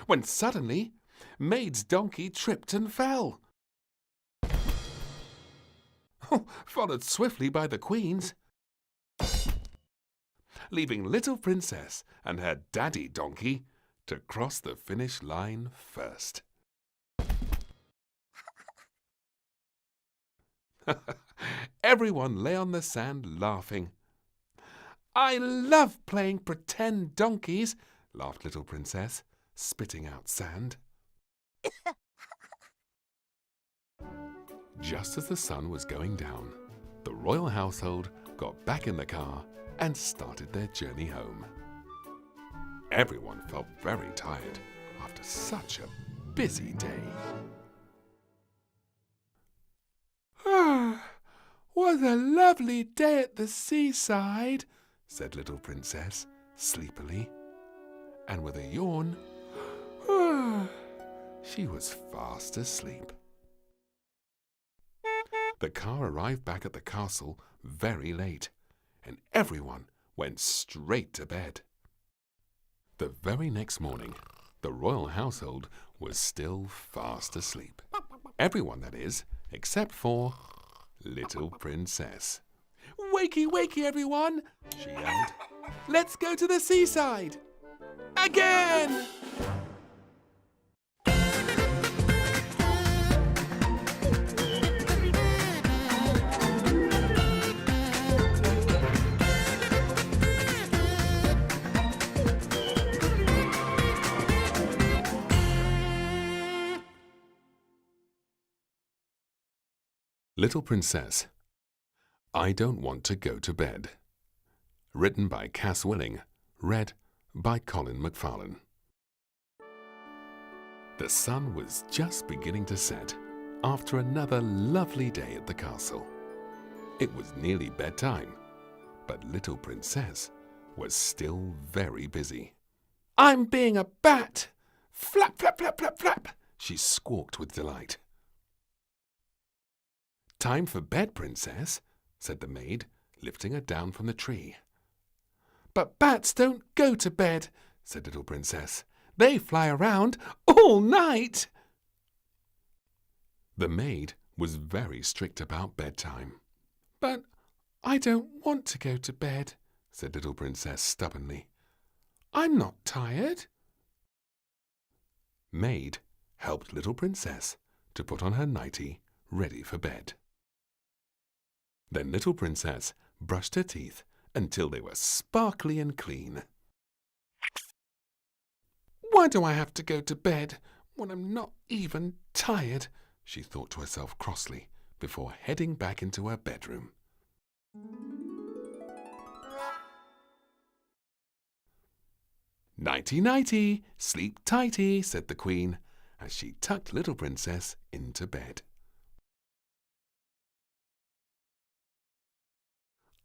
when suddenly Maid's donkey tripped and fell. Followed swiftly by the Queen's, leaving little Princess and her daddy donkey to cross the finish line first. Everyone lay on the sand laughing. I love playing pretend donkeys, laughed little Princess, spitting out sand. Just as the sun was going down, the royal household got back in the car and started their journey home. Everyone felt very tired after such a busy day. What a lovely day at the seaside, said little Princess sleepily, and with a yawn, she was fast asleep. The car arrived back at the castle very late, and everyone went straight to bed. The very next morning, the royal household was still fast asleep. Everyone, that is, except for little Princess. Wakey, wakey, everyone, she yelled. Let's go to the seaside. Again! Little Princess, I Don't Want to Go to Bed. Written by Cas Willing, read by Colin McFarlane. The sun was just beginning to set after another lovely day at the castle. It was nearly bedtime, but little Princess was still very busy. "I'm being a bat! Flap, flap, flap, flap, flap!" she squawked with delight. "Time for bed, Princess," said the maid, lifting her down from the tree. "But bats don't go to bed," said little Princess. "They fly around all night." The maid was very strict about bedtime. "But I don't want to go to bed," said little Princess stubbornly. "I'm not tired." Maid helped little Princess to put on her nightie, ready for bed. Then little Princess brushed her teeth until they were sparkly and clean. "Why do I have to go to bed when I'm not even tired?" she thought to herself crossly before heading back into her bedroom. "Nighty, nighty, sleep tighty," said the Queen, as she tucked little Princess into bed.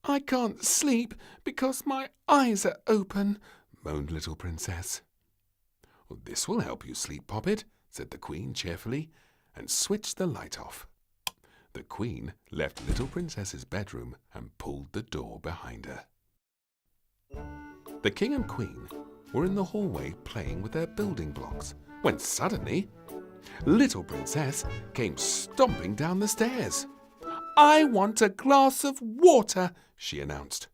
"I can't sleep because my eyes are open," moaned little Princess. "This will help you sleep, Poppet," said the Queen cheerfully, and switched the light off. The Queen left little Princess's bedroom and pulled the door behind her. The King and Queen were in the hallway playing with their building blocks when suddenly little Princess came stomping down the stairs. "I want a glass of water," she announced.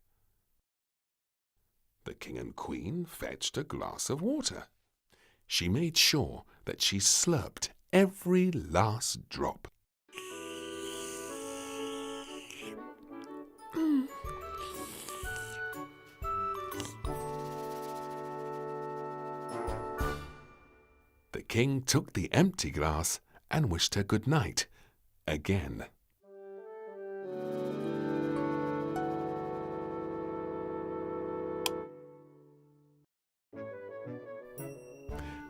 The King and Queen fetched a glass of water. She made sure that she slurped every last drop. The King took the empty glass and wished her good night again.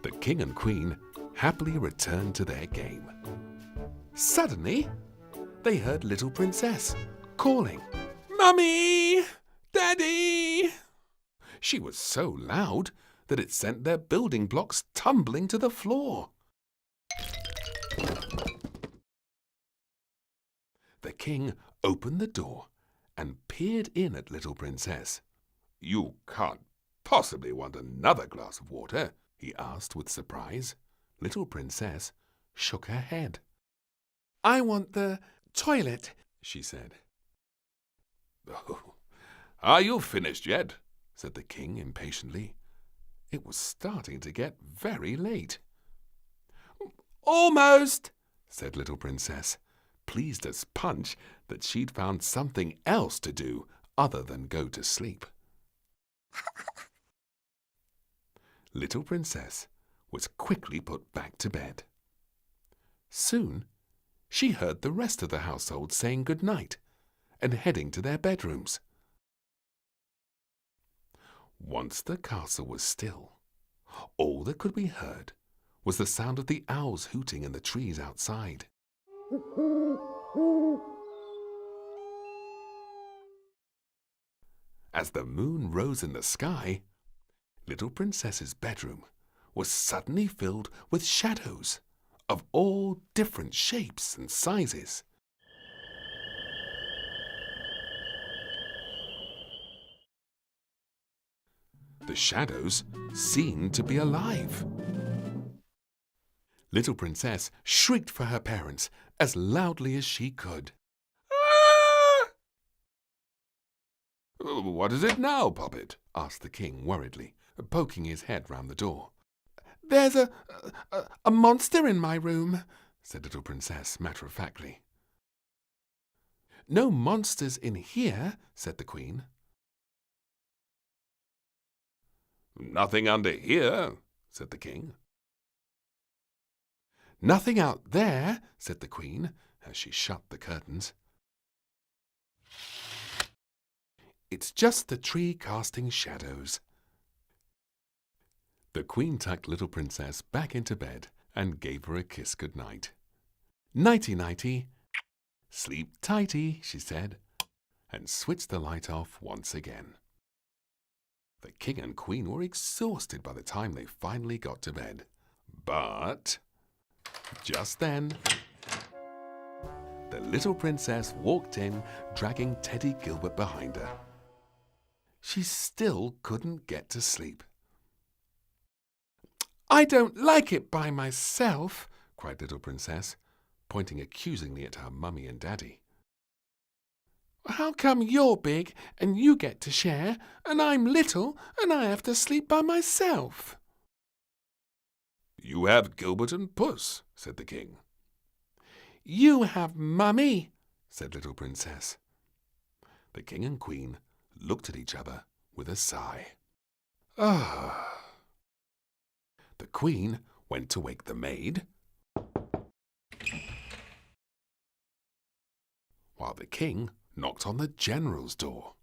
The King and Queen happily returned to their game. Suddenly, they heard little Princess calling, "Mummy! Daddy!" She was so loud that it sent their building blocks tumbling to the floor. The King opened the door and peered in at little Princess. "You can't possibly want another glass of water?" he asked with surprise. Little Princess shook her head. "I want the toilet," she said. "Oh, are you finished yet?" said the King impatiently. It was starting to get very late. "Almost," said little Princess, pleased as punch that she'd found something else to do other than go to sleep. Little Princess was quickly put back to bed. Soon, she heard the rest of the household saying good night and heading to their bedrooms. Once the castle was still, all that could be heard was the sound of the owls hooting in the trees outside. As the moon rose in the sky, little Princess's bedroom was suddenly filled with shadows of all different shapes and sizes. The shadows seemed to be alive. Little Princess shrieked for her parents as loudly as she could. "Ah!" "What is it now, Poppet?" asked the King worriedly, poking his head round the door. "There's a monster in my room," said little Princess matter-of-factly. "No monsters in here," said the Queen. "Nothing under here," said the King. "Nothing out there," said the Queen as she shut the curtains. "It's just the tree casting shadows." The Queen tucked little Princess back into bed and gave her a kiss good night. Nighty-nighty. Sleep tighty, she said, and switched the light off once again. The king and queen were exhausted by the time they finally got to bed. But just then, the little princess walked in, dragging Teddy Gilbert behind her. She still couldn't get to sleep. I don't like it by myself, cried little Princess, pointing accusingly at her mummy and daddy. How come you're big and you get to share, and I'm little and I have to sleep by myself? You have Gilbert and Puss, said the king. You have Mummy, said little Princess. The king and queen looked at each other with a sigh. Ah. The queen went to wake the maid, while the king knocked on the general's door.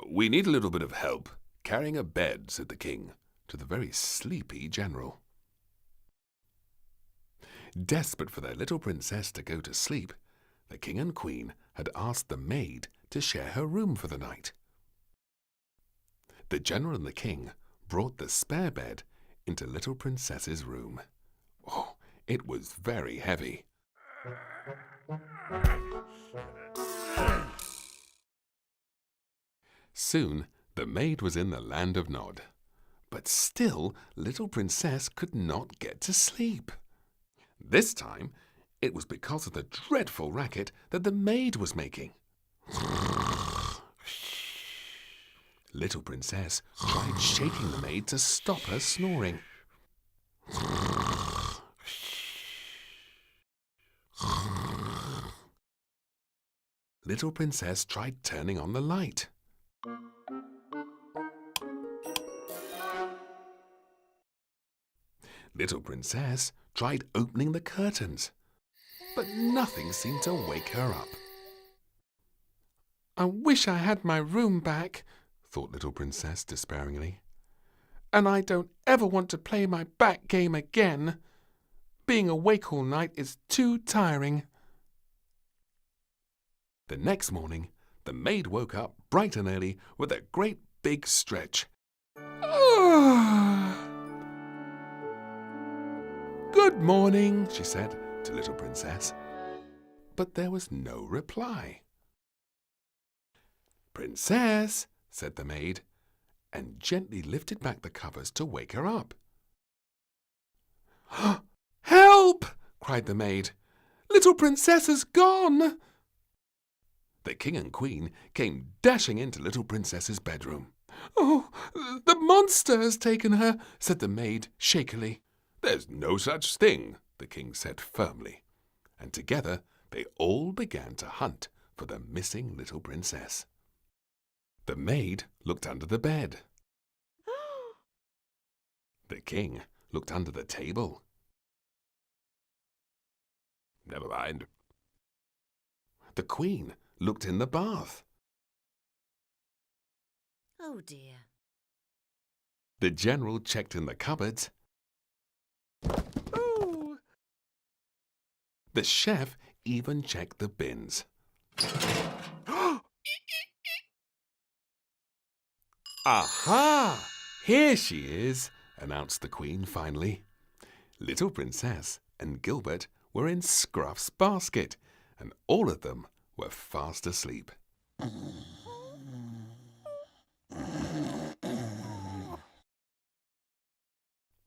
We need a little bit of help carrying a bed, said the king to the very sleepy general. Desperate for their little princess to go to sleep, the king and queen had asked the maid to share her room for the night. The general and the king brought the spare bed into little princess's room. Oh, it was very heavy. Soon the maid was in the land of Nod, but still little princess could not get to sleep. This time it was because of the dreadful racket that the maid was making. Little Princess tried shaking the maid to stop her snoring. Little Princess tried turning on the light. Little Princess tried opening the curtains, but nothing seemed to wake her up. I wish I had my room back, thought little Princess despairingly. And I don't ever want to play my back game again. Being awake all night is too tiring. The next morning, the maid woke up bright and early with a great big stretch. Good morning, she said to little Princess. But there was no reply. Princess, said the maid, and gently lifted back the covers to wake her up. Help! cried the maid. Little Princess has gone! The king and queen came dashing into little Princess's bedroom. Oh, the monster has taken her, said the maid shakily. There's no such thing, the king said firmly, and together they all began to hunt for the missing little princess. The maid looked under the bed. The king looked under the table. Never mind. The queen looked in the bath. Oh dear. The general checked in the cupboards. Oh! The chef even checked the bins. Aha! Here she is, announced the queen finally. Little Princess and Gilbert were in Scruff's basket, and all of them were fast asleep.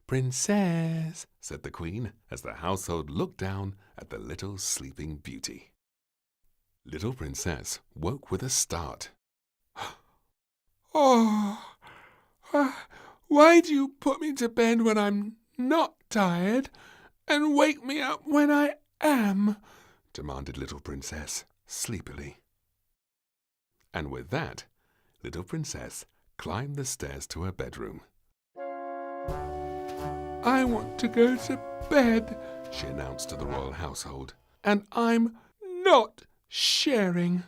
Princess, said the queen as the household looked down at the little sleeping beauty. Little Princess woke with a start. Oh, why do you put me to bed when I'm not tired and wake me up when I am? Demanded little Princess sleepily. And with that, little Princess climbed the stairs to her bedroom. I want to go to bed, she announced to the royal household. and I'm not sharing.